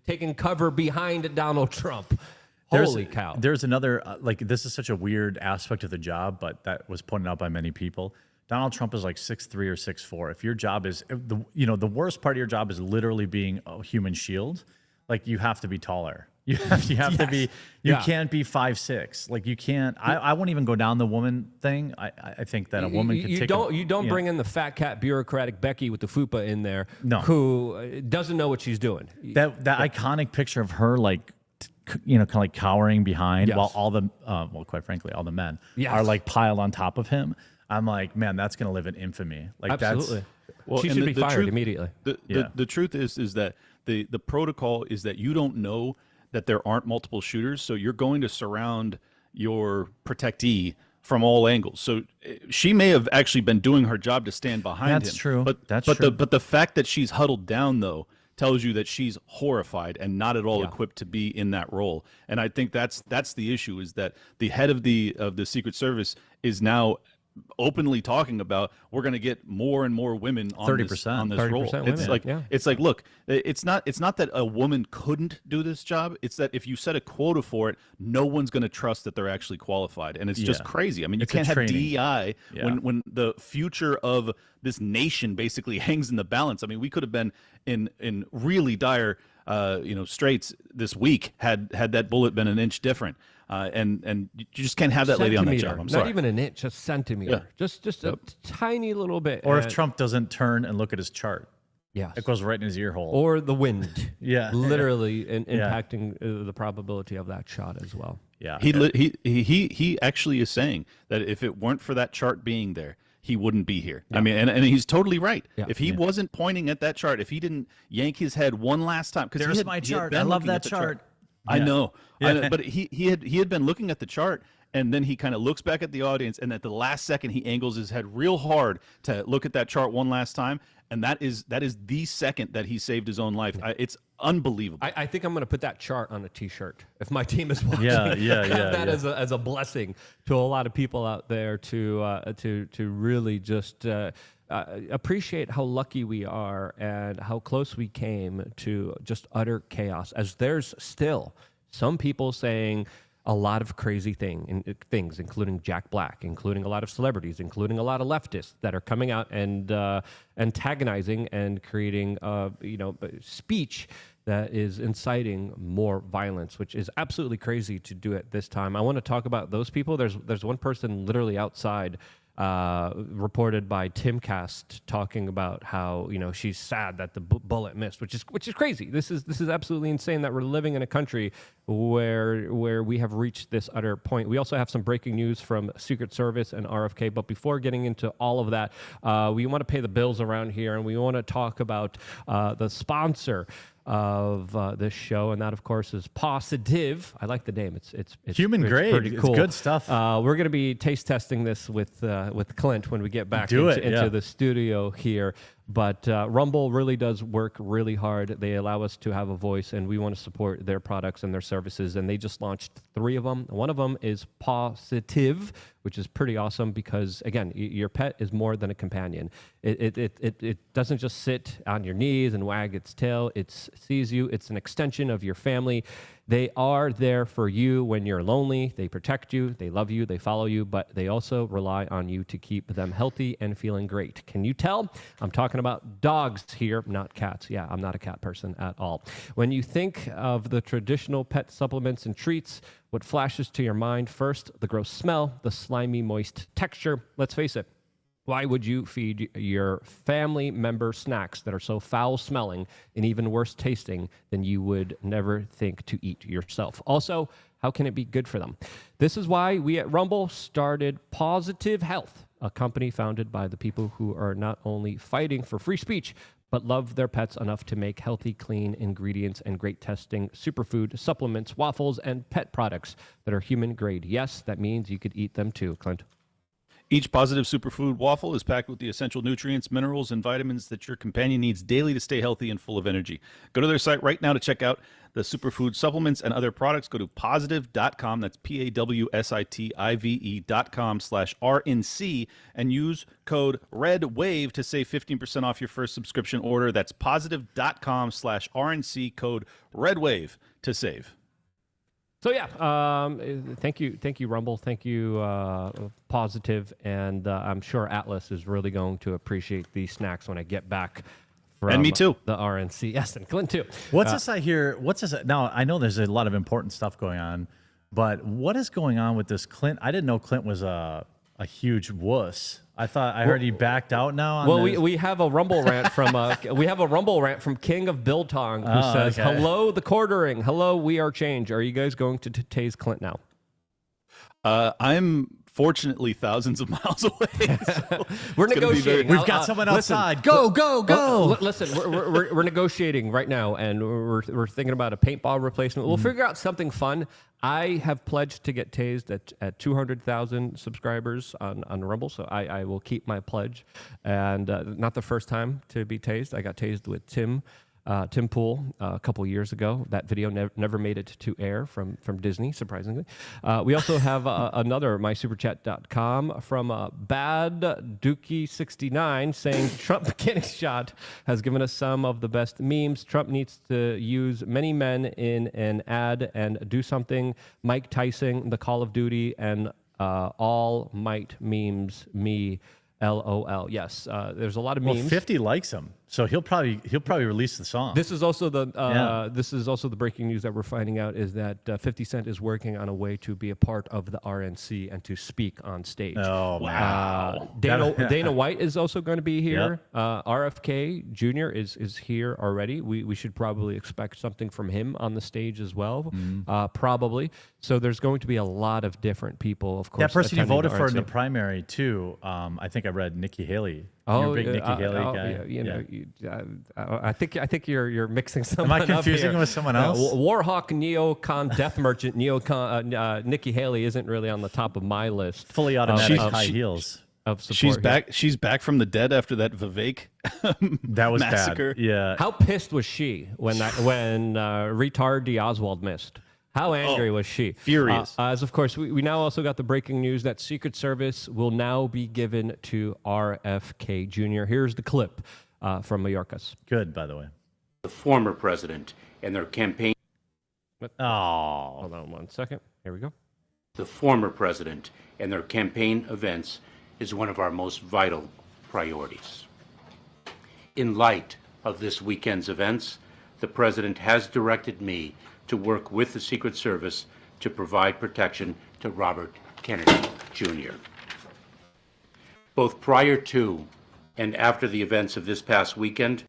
taking cover behind Donald Trump. Holy cow. There's another, like, this is such a weird aspect of the job, but that was pointed out by many people. Donald Trump is like 6'3" or 6'4". If your job is, the worst part of your job is literally being a human shield, like, you have to be taller. You have to be, can't be 5'6". Like, you can't, I wouldn't even go down the woman thing. I think that a woman could take You don't bring in the fat cat bureaucratic Becky with the fupa in there, No. who doesn't know what she's doing. That iconic picture of her, like, kind of like cowering behind while all the, quite frankly, all the men are like piled on top of him. I'm like, man, that's going to live in infamy. Like, Absolutely. Well, she and should be fired truth, immediately. The truth is that the protocol is that you don't know that there aren't multiple shooters, so you're going to surround your protectee from all angles. So she may have actually been doing her job to stand behind him. That's true. But the fact that she's huddled down, though, tells you that she's horrified and not at all equipped to be in that role. And I think that's the issue, is that the head of the Secret Service is now openly talking about, we're going to get more and more women on 30%, on this role. It's like, look, it's not that a woman couldn't do this job. It's that if you set a quota for it, no one's going to trust that they're actually qualified, and it's just crazy. I mean, you can't have DEI when the future of this nation basically hangs in the balance. I mean, we could have been in really dire straits this week had that bullet been an inch different. And you just can't have that lady on that job. I'm sorry. Not even an inch, a centimeter. Just a tiny little bit. Or if Trump doesn't turn and look at his chart. Yeah, it goes right in his ear hole. Or the wind. Literally impacting the probability of that shot as well. Yeah, he actually is saying that if it weren't for that chart being there, he wouldn't be here. I mean, and he's totally right. If he wasn't pointing at that chart, if he didn't yank his head one last time, because there's my chart. I love that chart. I know, but he had been looking at the chart, and then he kind of looks back at the audience, and at the last second he angles his head real hard to look at that chart one last time, and that is the second that he saved his own life. It's unbelievable. I think I'm going to put that chart on a T-shirt if my team is watching. That as a blessing to a lot of people out there to really just appreciate how lucky we are and how close we came to just utter chaos, as there's still some people saying a lot of crazy things, including Jack Black, including a lot of celebrities, including a lot of leftists that are coming out and antagonizing and creating speech that is inciting more violence, which is absolutely crazy to do at this time. I want to talk about those people. There's one person literally outside, reported by Timcast, talking about how she's sad that the bullet missed, which is crazy. This is absolutely insane that we're living in a country where we have reached this utter point. We also have some breaking news from Secret Service and RFK, but before getting into all of that, we want to pay the bills around here, and we want to talk about the sponsor of this show, and that of course is Positive. I like the name. It's human grade. Pretty cool. It's good stuff. We're going to be taste testing this with Clint when we get back into the studio here. But Rumble really does work really hard. They allow us to have a voice, and we want to support their products and their services. And they just launched 3 of them. One of them is Positive, which is pretty awesome because, again, your pet is more than a companion. It doesn't just sit on your knees and wag its tail. It sees you. It's an extension of your family. They are there for you when you're lonely. They protect you. They love you. They follow you. But they also rely on you to keep them healthy and feeling great. Can you tell? I'm talking about dogs here, not cats. Yeah, I'm not a cat person at all. When you think of the traditional pet supplements and treats, what flashes to your mind first? The gross smell, the slimy, moist texture. Let's face it. Why would you feed your family member snacks that are so foul-smelling and even worse tasting than you would never think to eat yourself? Also, how can it be good for them? This is why we at Rumble started Positive Health, a company founded by the people who are not only fighting for free speech, but love their pets enough to make healthy, clean ingredients and great testing superfood, supplements, waffles, and pet products that are human grade. Yes, that means you could eat them too, Clint. Each Positive Superfood waffle is packed with the essential nutrients, minerals, and vitamins that your companion needs daily to stay healthy and full of energy. Go to their site right now to check out the superfood supplements and other products. Go to positive.com. That's PAWSITIVE.com/RNC and use code REDWAVE to save 15% off your first subscription order. That's positive.com/RNC, code REDWAVE to save. So yeah, thank you, Rumble. Thank you, Positive, and I'm sure Atlas is really going to appreciate these snacks when I get back. And me too. The RNC, yes, and Clint too. What's this I hear? What's this? Now I know there's a lot of important stuff going on, but what is going on with this Clint? I didn't know Clint was a huge wuss. I thought I heard he backed out now. On this. We have a Rumble rant from King of Biltong who says, okay. "Hello, the quartering. Hello, we are change. Are you guys going to tase Clint now?" I'm fortunately thousands of miles away. So We're negotiating. We've got someone outside. Go. Listen, we're negotiating right now, and we're thinking about a paintball replacement. We'll figure out something fun. I have pledged to get tased at 200,000 subscribers on Rumble, so I will keep my pledge. And not the first time to be tased. I got tased with Tim Pool a couple years ago. That video never made it to air from Disney, surprisingly. We also have another mysuperchat.com from Bad Dookie69 saying Trump getting shot has given us some of the best memes. Trump needs to use many men in an ad and do something. Mike Tyson, the Call of Duty, and all might memes me. LOL. Yes, there's a lot of memes. Well, 50 likes him, so he'll probably release the song. This is also the breaking news that we're finding out is that 50 Cent is working on a way to be a part of the RNC and to speak on stage. Oh wow! Dana White is also going to be here. Yep. RFK Jr. is here already. We should probably expect something from him on the stage as well. Probably. So there's going to be a lot of different people. Of course, that person you voted for in the RNC. primary too. I think I read Nikki Haley. Oh, You're a big Nikki Haley guy. I think you're mixing someone. Am I up confusing here. with someone else? Warhawk neocon death merchant Nikki Haley isn't really on the top of my list. Fully automatic of high heels. support. she's here. back. She's back from the dead after that Vivek That was massacre. bad. Yeah. How pissed was she when retard D. Oswald missed? How angry was she? Furious. As of course, we now also got the breaking news that Secret Service will now be given to RFK Jr. Here's the clip from Mayorkas. Good, by the way. The former president and their campaign. Oh. Hold on 1 second. Here we go. The former president and their campaign events is one of our most vital priorities. In light of this weekend's events, the president has directed me to work with the Secret Service to provide protection to Robert Kennedy Jr. Both prior to and after the events of this past weekend.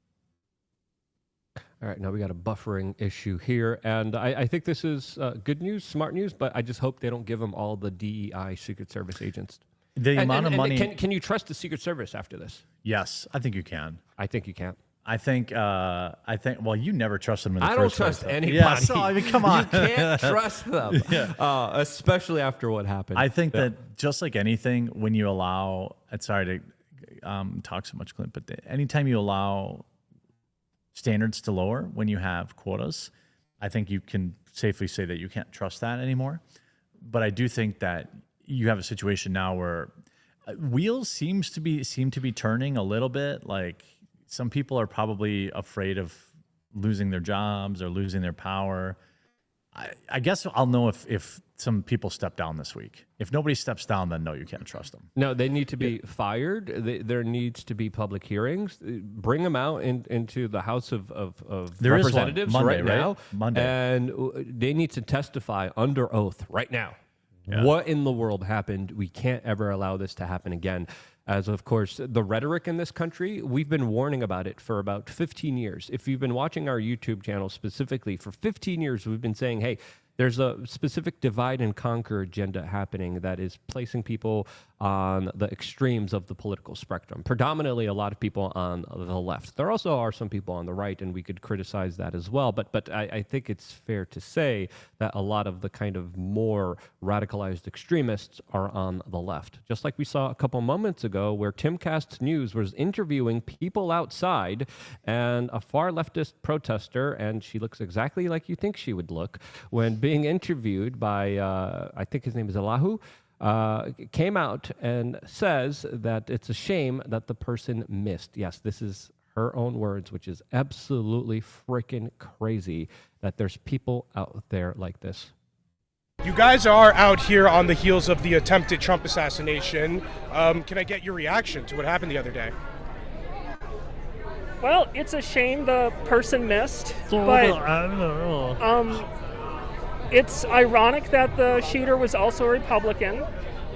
All right, now we got a buffering issue here, and I think this is good news, smart news, but I just hope they don't give them all the DEI Secret Service agents. The amount of money. Can you trust the Secret Service after this? Yes, I think you can. I think you can't. I think. Well, you never trusted them in the I don't first place. trust anybody. Yeah, so, I mean, come on. You can't trust them, especially after what happened. I think that just like anything, when you allow, sorry to talk so much, Clint, but anytime you allow standards to lower when you have quotas, I think you can safely say that you can't trust that anymore. But I do think that you have a situation now where wheels seem to be turning a little bit. Like some people are probably afraid of losing their jobs or losing their power. I guess I'll know if some people step down this week. If nobody steps down, then no, you can't trust them. No, they need to be fired. There needs to be public hearings. Bring them out into the House of There is one. Representatives Monday, right now. right? Monday. And they need to testify under oath right now. Yeah. What in the world happened? We can't ever allow this to happen again. As of course, the rhetoric in this country, we've been warning about it for about 15 years. If you've been watching our YouTube channel specifically for 15 years, we've been saying, hey, there's a specific divide and conquer agenda happening that is placing people on the extremes of the political spectrum. Predominantly, a lot of people on the left. There also are some people on the right, and we could criticize that as well. But I think it's fair to say that a lot of the kind of more radicalized extremists are on the left. Just like we saw a couple moments ago where Timcast News was interviewing people outside and a far leftist protester, and she looks exactly like you think she would look, when being interviewed by, I think his name is Elahu, came out and says that it's a shame that the person missed. Yes, this is her own words, which is absolutely freaking crazy that there's people out there like this. You guys are out here on the heels of the attempted Trump assassination. Can I get your reaction to what happened the other day? Well, it's a shame the person missed, but it's ironic that the shooter was also a Republican.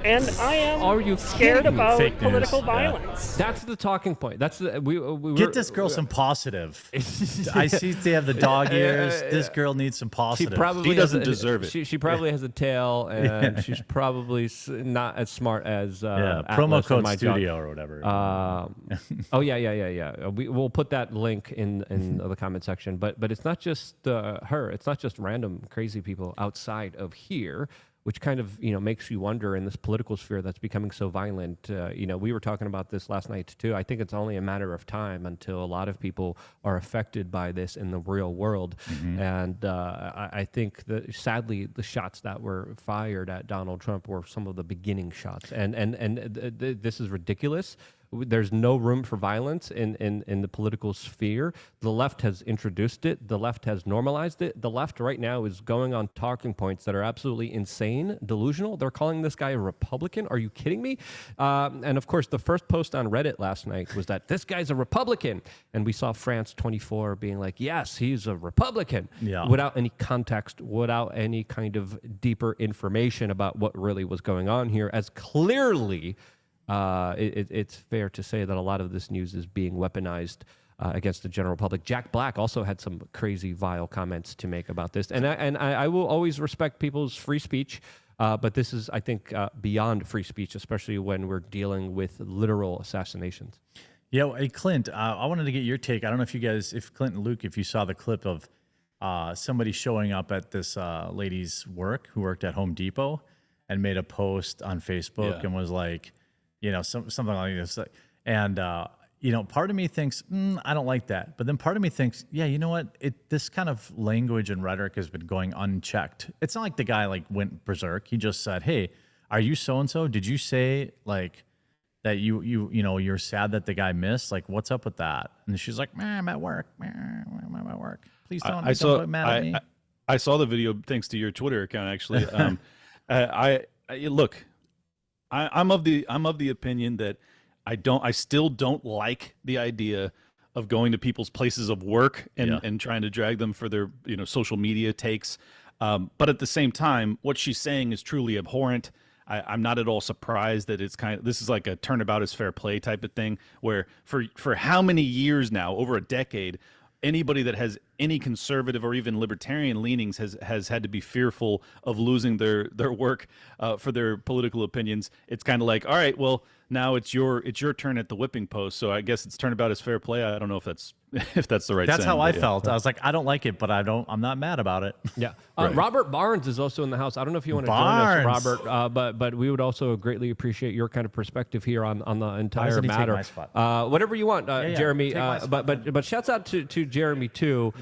And I am scared about political violence. That's the talking point. That's the we Get this girl some positive. I see they have the dog ears. This girl needs some positive. She doesn't deserve it. She probably has a tail, and she's probably not as smart as promo code studio or whatever. We'll put that link in the comment section. But it's not just her. It's not just random crazy people outside of here, which kind of makes you wonder in this political sphere that's becoming so violent. We were talking about this last night too. I think it's only a matter of time until a lot of people are affected by this in the real world. And I think that sadly the shots that were fired at Donald Trump were some of the beginning shots. And this is ridiculous. There's no room for violence in the political sphere. The left has introduced it. The left has normalized it. The left right now is going on talking points that are absolutely insane, delusional. They're calling this guy a Republican. Are you kidding me? And of course, the first post on Reddit last night was that this guy's a Republican. And we saw France 24 being like, yes, he's a Republican. Yeah. Without any context, without any kind of deeper information about what really was going on here, as clearly it's fair to say that a lot of this news is being weaponized against the general public. Jack Black also had some crazy, vile comments to make about this. And I will always respect people's free speech, but this is, I think, beyond free speech, especially when we're dealing with literal assassinations. Yeah, hey, Clint, I wanted to get your take. I don't know if you guys, if Clint and Luke, if you saw the clip of somebody showing up at this lady's work who worked at Home Depot and made a post on Facebook and was like, something like this. And, part of me thinks, I don't like that. But then part of me thinks, yeah, you know what? This kind of language and rhetoric has been going unchecked. It's not like the guy went berserk. He just said, hey, are you so-and-so? Did you say that you're sad that the guy missed? Like, what's up with that? And she's like, I'm at work. I'm at work. Please don't get mad at me. I saw the video thanks to your Twitter account, actually. Look, I'm of the opinion that I still don't like the idea of going to people's places of work and trying to drag them for their social media takes. But at the same time, what she's saying is truly abhorrent. I'm not at all surprised that this is like a turnabout is fair play type of thing, where for how many years now, over a decade, anybody that has any conservative or even libertarian leanings has had to be fearful of losing their work for their political opinions. It's kind of like, all right, well, now it's your turn at the whipping post. So I guess it's turnabout is fair play. I don't know if that's the right. That's saying, how I felt. I was like, I don't like it, but I'm not mad about it. Yeah. Right. Robert Barnes is also in the house. I don't know if you want to join us, Robert, but we would also greatly appreciate your kind of perspective here on the entire matter. Take my spot? Whatever you want, Jeremy. But shouts out to Jeremy too.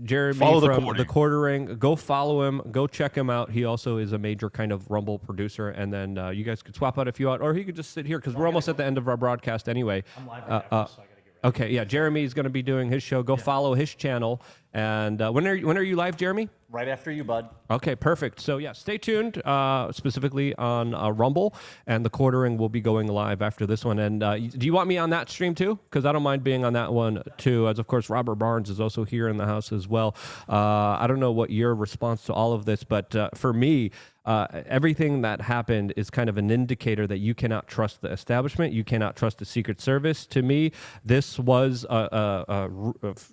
Jeremy follow from the Quartering. Go follow him. Go check him out. He also is a major kind of Rumble producer. And then you guys could swap out if you want, or he could just sit here because we're almost at the end of our broadcast anyway. I'm live right now, so I gotta get ready. Okay, yeah, Jeremy's going to be doing his show. Go follow his channel. And when are you live, Jeremy? Right after you, bud. Okay, perfect. So yeah, stay tuned, specifically on Rumble, and the Quartering will be going live after this one. And do you want me on that stream too? Because I don't mind being on that one too. As of course, Robert Barnes is also here in the house as well. I don't know what your response to all of this, but for me, everything that happened is kind of an indicator that you cannot trust the establishment. You cannot trust the Secret Service. To me, this was a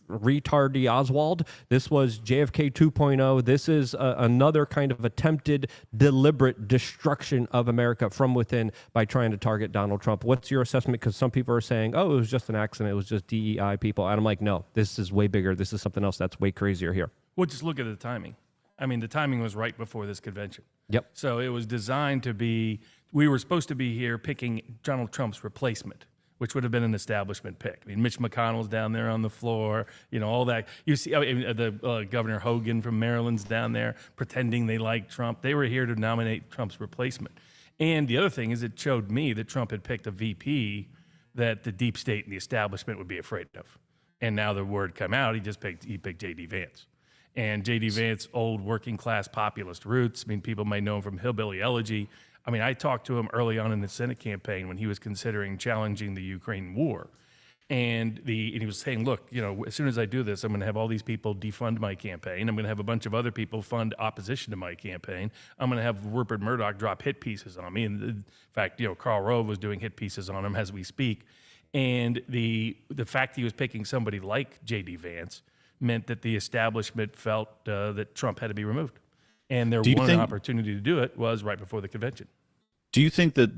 retardy Oswald. This was JFK 2.0. This is another kind of attempted deliberate destruction of America from within by trying to target Donald Trump. What's your assessment? Because some people are saying, oh, it was just an accident. It was just DEI people. And I'm like, no, this is way bigger. This is something else that's way crazier here. Well, just look at the timing. I mean, the timing was right before this convention. Yep. So it was designed to be, we were supposed to be here picking Donald Trump's replacement, which would have been an establishment pick. I mean, Mitch McConnell's down there on the floor, all that. You see, the Governor Hogan from Maryland's down there pretending they like Trump. They were here to nominate Trump's replacement. And the other thing is it showed me that Trump had picked a VP that the deep state and the establishment would be afraid of. And now the word come out, he picked J.D. Vance. And J.D. Vance, old working class populist roots. I mean, people might know him from Hillbilly Elegy. I mean, I talked to him early on in the Senate campaign when he was considering challenging the Ukraine war. And he was saying, look, as soon as I do this, I'm going to have all these people defund my campaign. I'm going to have a bunch of other people fund opposition to my campaign. I'm going to have Rupert Murdoch drop hit pieces on me. And in fact, Karl Rove was doing hit pieces on him as we speak. And the fact he was picking somebody like J.D. Vance meant that the establishment felt that Trump had to be removed. And their one opportunity to do it was right before the convention. Do you think that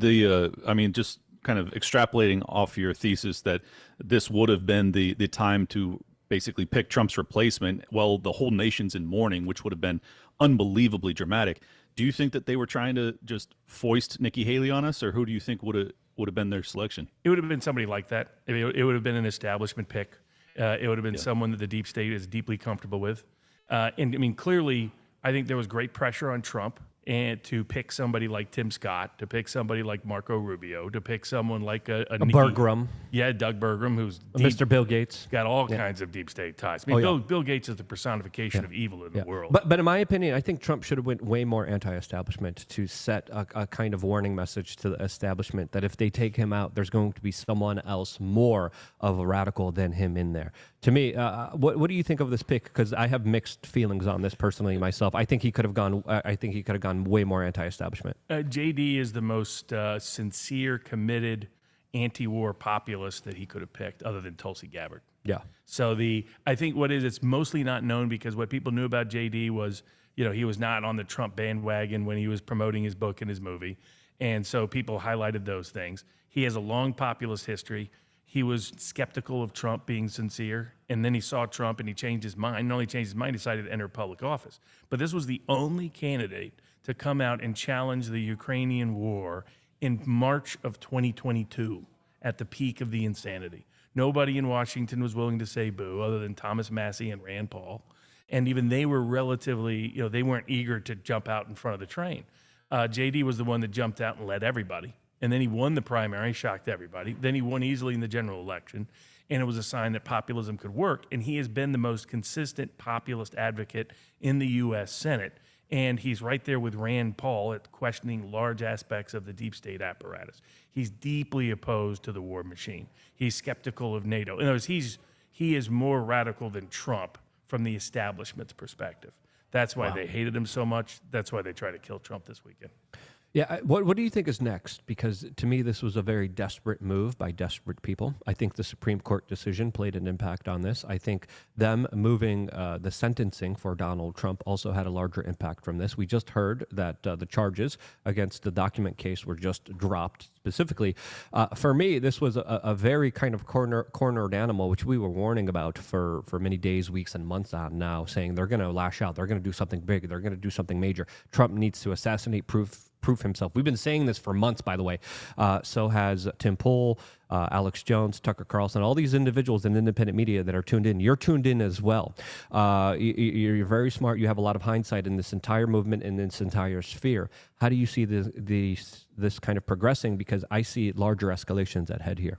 just kind of extrapolating off your thesis that this would have been the time to basically pick Trump's replacement, well, the whole nation's in mourning, which would have been unbelievably dramatic. Do you think that they were trying to just foist Nikki Haley on us, or who do you think would have been their selection? It would have been somebody like that. It would have been an establishment pick. It would have been someone that the deep state is deeply comfortable with. Clearly, I think there was great pressure on Trump and to pick somebody like Tim Scott, to pick somebody like Marco Rubio, to pick someone like a Bergrum. Yeah, Doug Bergrum, who's Mr. Bill Gates. Got all kinds of deep state ties. Bill Gates is the personification of evil in the world. But in my opinion, I think Trump should have went way more anti-establishment to set a kind of warning message to the establishment that if they take him out, there's going to be someone else more of a radical than him in there. To me, what do you think of this pick? Because I have mixed feelings on this personally myself. I think he could have gone. I think he could have gone way more anti-establishment. JD is the most sincere, committed, anti-war populist that he could have picked, other than Tulsi Gabbard. Yeah. So I think it's mostly not known because what people knew about JD was, he was not on the Trump bandwagon when he was promoting his book and his movie, and so people highlighted those things. He has a long populist history. He was skeptical of Trump being sincere, and then he saw Trump and he changed his mind. Not only changed his mind, he decided to enter public office. But this was the only candidate to come out and challenge the Ukrainian war in March of 2022 at the peak of the insanity. Nobody in Washington was willing to say boo other than Thomas Massie and Rand Paul. And even they were relatively, they weren't eager to jump out in front of the train. JD was the one that jumped out and led everybody. And then he won the primary, shocked everybody. Then he won easily in the general election. And it was a sign that populism could work. And he has been the most consistent populist advocate in the U.S. Senate. And he's right there with Rand Paul at questioning large aspects of the deep state apparatus. He's deeply opposed to the war machine. He's skeptical of NATO. In other words, he is more radical than Trump from the establishment's perspective. That's why they hated him so much. That's why they tried to kill Trump this weekend. Yeah, what do you think is next? Because to me, this was a very desperate move by desperate people. I think the Supreme Court decision played an impact on this. I think them moving the sentencing for Donald Trump also had a larger impact from this. We just heard that the charges against the document case were just dropped specifically. For me, this was a very kind of cornered animal, which we were warning about for many days, weeks, and months on now, saying they're going to lash out. They're going to do something big. They're going to do something major. Trump needs to assassinate proof himself. We've been saying this for months, by the way. So has Tim Pool, Alex Jones, Tucker Carlson, all these individuals in independent media that are tuned in. You're tuned in as well. You're very smart. You have a lot of hindsight in this entire movement and this entire sphere. How do you see this kind of progressing? Because I see larger escalations ahead here.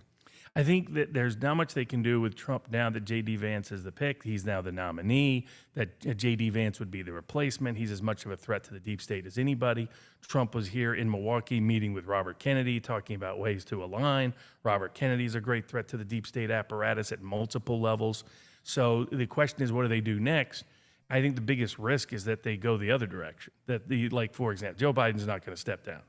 I think that there's not much they can do with Trump now that J.D. Vance is the pick. He's now the nominee, that J.D. Vance would be the replacement. He's as much of a threat to the deep state as anybody. Trump was here in Milwaukee meeting with Robert Kennedy, talking about ways to align. Robert Kennedy's a great threat to the deep state apparatus at multiple levels. So the question is, what do they do next? I think the biggest risk is that they go the other direction. For example, Joe Biden's not going to step down.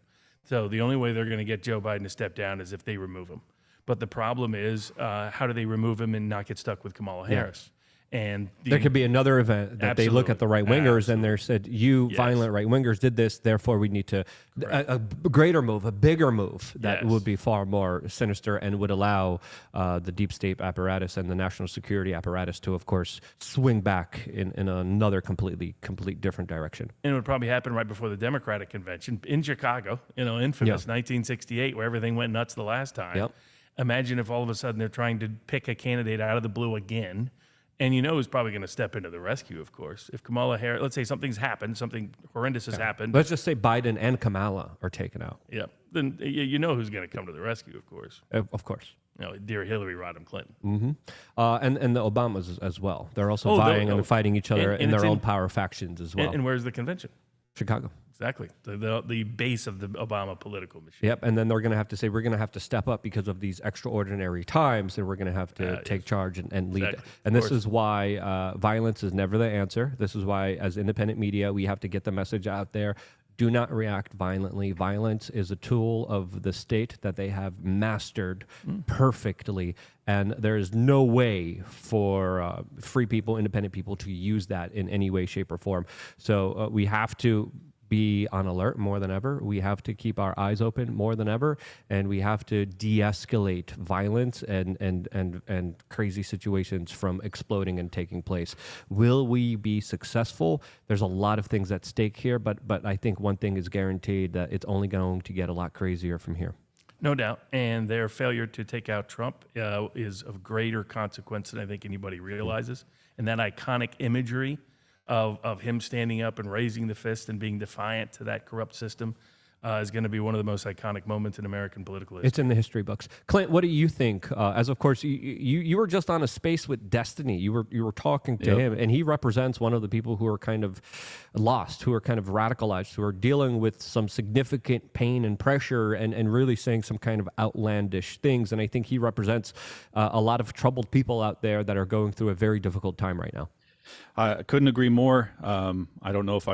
So the only way they're going to get Joe Biden to step down is if they remove him. But the problem is, how do they remove him and not get stuck with Kamala Harris? And there could be another event that they look at the right-wingers and they said, violent right-wingers did this, therefore we need to, a greater move, a bigger move that would be far more sinister and would allow the deep state apparatus and the national security apparatus to, of course, swing back in another complete different direction. And it would probably happen right before the Democratic convention in Chicago, infamous 1968, where everything went nuts the last time. Yep. Imagine if all of a sudden they're trying to pick a candidate out of the blue again. And who's probably going to step into the rescue, of course. If Kamala Harris, let's say something's happened, something horrendous has happened. Let's just say Biden and Kamala are taken out. Yeah. Then who's going to come to the rescue, of course. Of course. Dear Hillary Rodham Clinton. And the Obamas as well. They're also Oh, vying and fighting each other and in it's their own power factions as well. And where's the convention? Chicago. Exactly. The base of the Obama political machine. Yep, and then they're going to have to say, we're going to have to step up because of these extraordinary times, and we're going to have to take charge and lead. Exactly. And this is why violence is never the answer. This is why, as independent media, we have to get the message out there. Do not react violently. Violence is a tool of the state that they have mastered perfectly, and there is no way for free people, independent people, to use that in any way, shape, or form. So we have to be on alert more than ever. We have to keep our eyes open more than ever, and we have to de-escalate violence and crazy situations from exploding and taking place. Will we be successful? There's a lot of things at stake here, but I think one thing is guaranteed, that it's only going to get a lot crazier from here. No doubt. And their failure to take out Trump is of greater consequence than I think anybody realizes. And that iconic imagery of him standing up and raising the fist and being defiant to that corrupt system is going to be one of the most iconic moments in American political history. It's in the history books. Clint, what do you think? As of course, you were just on a Space with Destiny. You were talking to him, and he represents one of the people who are kind of lost, who are kind of radicalized, who are dealing with some significant pain and pressure, and really saying some kind of outlandish things. And I think he represents a lot of troubled people out there that are going through a very difficult time right now. I couldn't agree more. I don't know if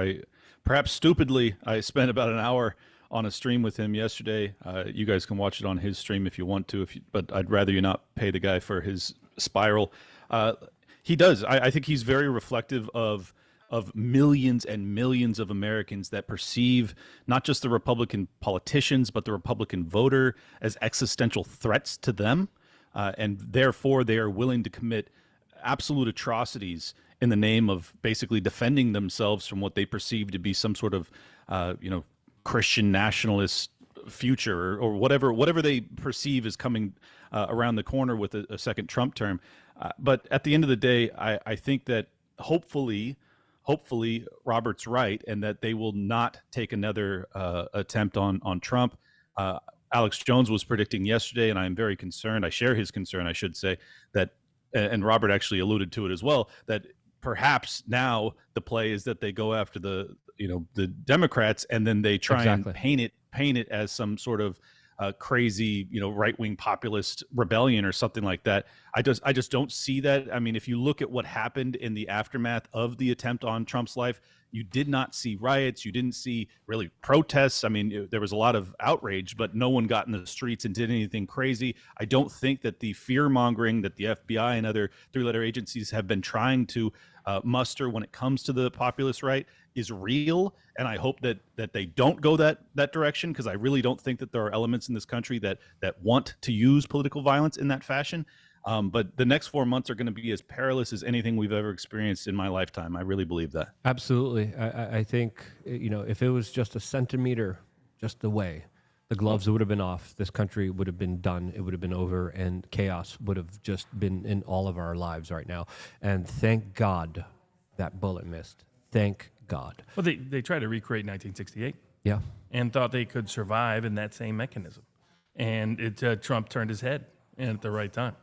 perhaps stupidly, I spent about an hour on a stream with him yesterday. You guys can watch it on his stream if you want to, but I'd rather you not pay the guy for his spiral. He does. I think he's very reflective of millions and millions of Americans that perceive not just the Republican politicians, but the Republican voter as existential threats to them. And therefore, they are willing to commit absolute atrocities in the name of basically defending themselves from what they perceive to be some sort of, Christian nationalist future or whatever they perceive is coming around the corner with a second Trump term. But at the end of the day, I think that hopefully Robert's right, and that they will not take another attempt on Trump. Alex Jones was predicting yesterday, and I am very concerned. I share his concern, I should say, that, and Robert actually alluded to it as well, that perhaps now the play is that they go after the Democrats, and then they try and paint it as some sort of crazy, right-wing populist rebellion or something like that. I just don't see that. I mean, if you look at what happened in the aftermath of the attempt on Trump's life, you did not see riots. You didn't see really protests. I mean, there was a lot of outrage, but no one got in the streets and did anything crazy. I don't think that the fear-mongering that the FBI and other three-letter agencies have been trying to muster when it comes to the populist right is real, and I hope that they don't go that direction, because I really don't think that there are elements in this country that want to use political violence in that fashion. But the next 4 months are going to be as perilous as anything we've ever experienced in my lifetime. I really believe that. Absolutely. I think, if it was just a centimeter just away, the gloves would have been off. This country would have been done. It would have been over, and chaos would have just been in all of our lives right now. And thank God that bullet missed. Thank God. Well, they tried to recreate 1968. Yeah. And thought they could survive in that same mechanism. And Trump turned his head at the right time.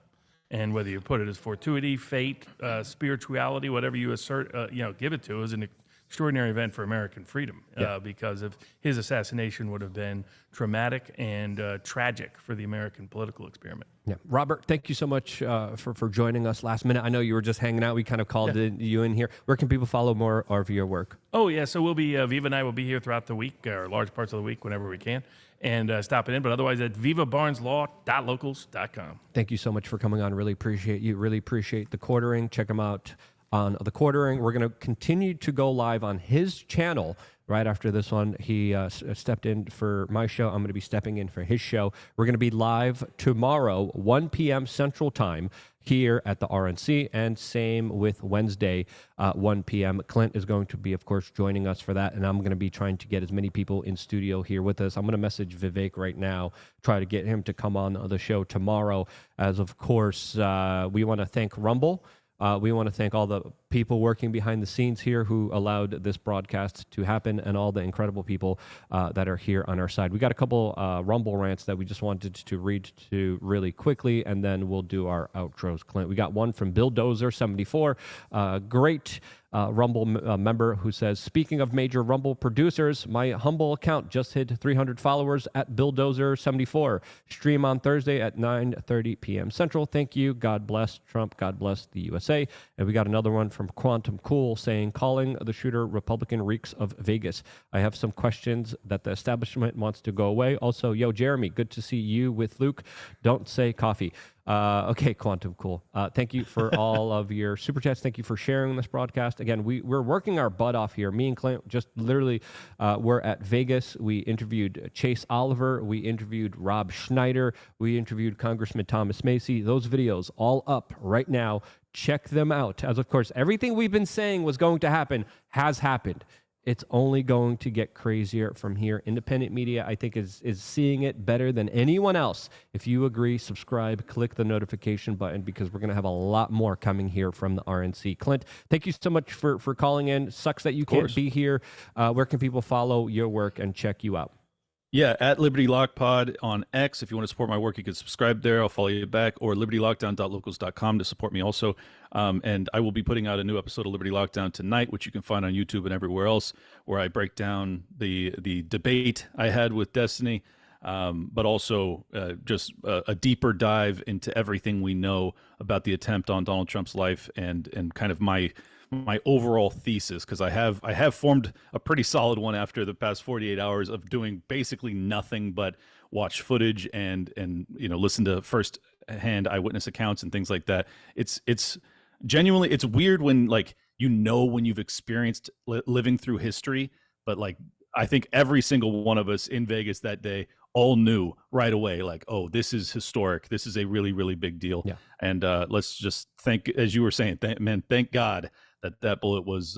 And whether you put it as fortuity, fate, spirituality, whatever you assert, give it to, is an extraordinary event for American freedom, because of his assassination would have been traumatic and tragic for the American political experiment. Yeah, Robert, thank you so much for joining us last minute. I know you were just hanging out. We kind of called you in here. Where can people follow more of your work? Oh yeah, so we'll be Viva and I will be here throughout the week, or large parts of the week, whenever we can, and stopping in. But otherwise, at vivabarneslaw.locals.com. Thank you so much for coming on. Really appreciate you. Really appreciate the Quartering. Check them out on the Quartering. We're going to continue to go live on his channel right after this one. He stepped in for my show. I'm going to be stepping in for his show. We're going to be live tomorrow, 1 p.m. Central Time, here at the RNC, and same with Wednesday, 1 p.m. Clint is going to be, of course, joining us for that, and I'm going to be trying to get as many people in studio here with us. I'm going to message Vivek right now, try to get him to come on the show tomorrow, as, of course, we want to thank Rumble. We want to thank all the people working behind the scenes here who allowed this broadcast to happen, and all the incredible people that are here on our side. We got a couple Rumble rants that we just wanted to read to really quickly, and then we'll do our outros. Clint, we got one from Bill Dozer 74. Great Rumble member who says, speaking of major Rumble producers, my humble account just hit 300 followers at BillDozer74. Stream on Thursday at 9:30 p.m. Central. Thank you. God bless Trump. God bless the USA. And we got another one from Quantum Cool saying, calling the shooter Republican reeks of Vegas. I have some questions that the establishment wants to go away. Also, yo, Jeremy, good to see you with Luke. Don't say coffee. Okay, Quantum Cool. Thank you for all of your super chats. Thank you for sharing this broadcast. Again, we're working our butt off here. Me and Clint just literally we're at Vegas. We interviewed Chase Oliver. We interviewed Rob Schneider. We interviewed Congressman Thomas Macy. Those videos all up right now. Check them out. As of course, everything we've been saying was going to happen has happened. It's only going to get crazier from here. Independent media, I think, is seeing it better than anyone else. If you agree, subscribe, click the notification button, because we're going to have a lot more coming here from the RNC. Clint, thank you so much for calling in. Sucks that you can't be here. Where can people follow your work and check you out? Yeah, at Liberty Lock Pod on X. If you want to support my work, you can subscribe there. I'll follow you back. Or libertylockdown.locals.com to support me also. And I will be putting out a new episode of Liberty Lockdown tonight, which you can find on YouTube and everywhere else, where I break down the debate I had with Destiny, but also just a deeper dive into everything we know about the attempt on Donald Trump's life, and kind of my overall thesis, because I have formed a pretty solid one after the past 48 hours of doing basically nothing but watch footage and listen to first hand eyewitness accounts and things like that. It's genuinely, it's weird when when you've experienced living through history, but I think every single one of us in Vegas that day all knew right away, oh, this is historic. This is a really, really big deal. Yeah. And let's just thank, as you were saying, thank God that bullet was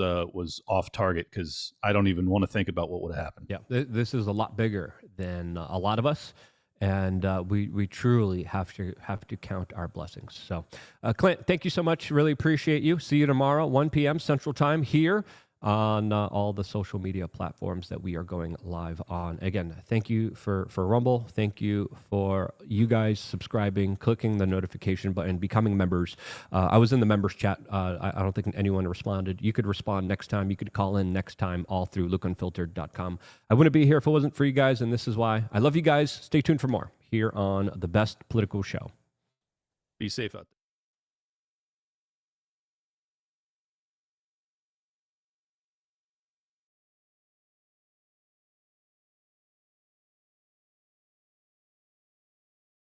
off target, because I don't even want to think about what would have happened. Yeah, this is a lot bigger than a lot of us, and we truly have to count our blessings. So, Clint, thank you so much. Really appreciate you. See you tomorrow, 1 p.m. Central Time here on all the social media platforms that we are going live on. Again, thank you for Rumble. Thank you for you guys subscribing, clicking the notification button, becoming members. I was in the members chat. I don't think anyone responded. You could respond next time. You could call in next time, all through lookunfiltered.com. I wouldn't be here if it wasn't for you guys, and this is why. I love you guys. Stay tuned for more here on the best political show. Be safe out there.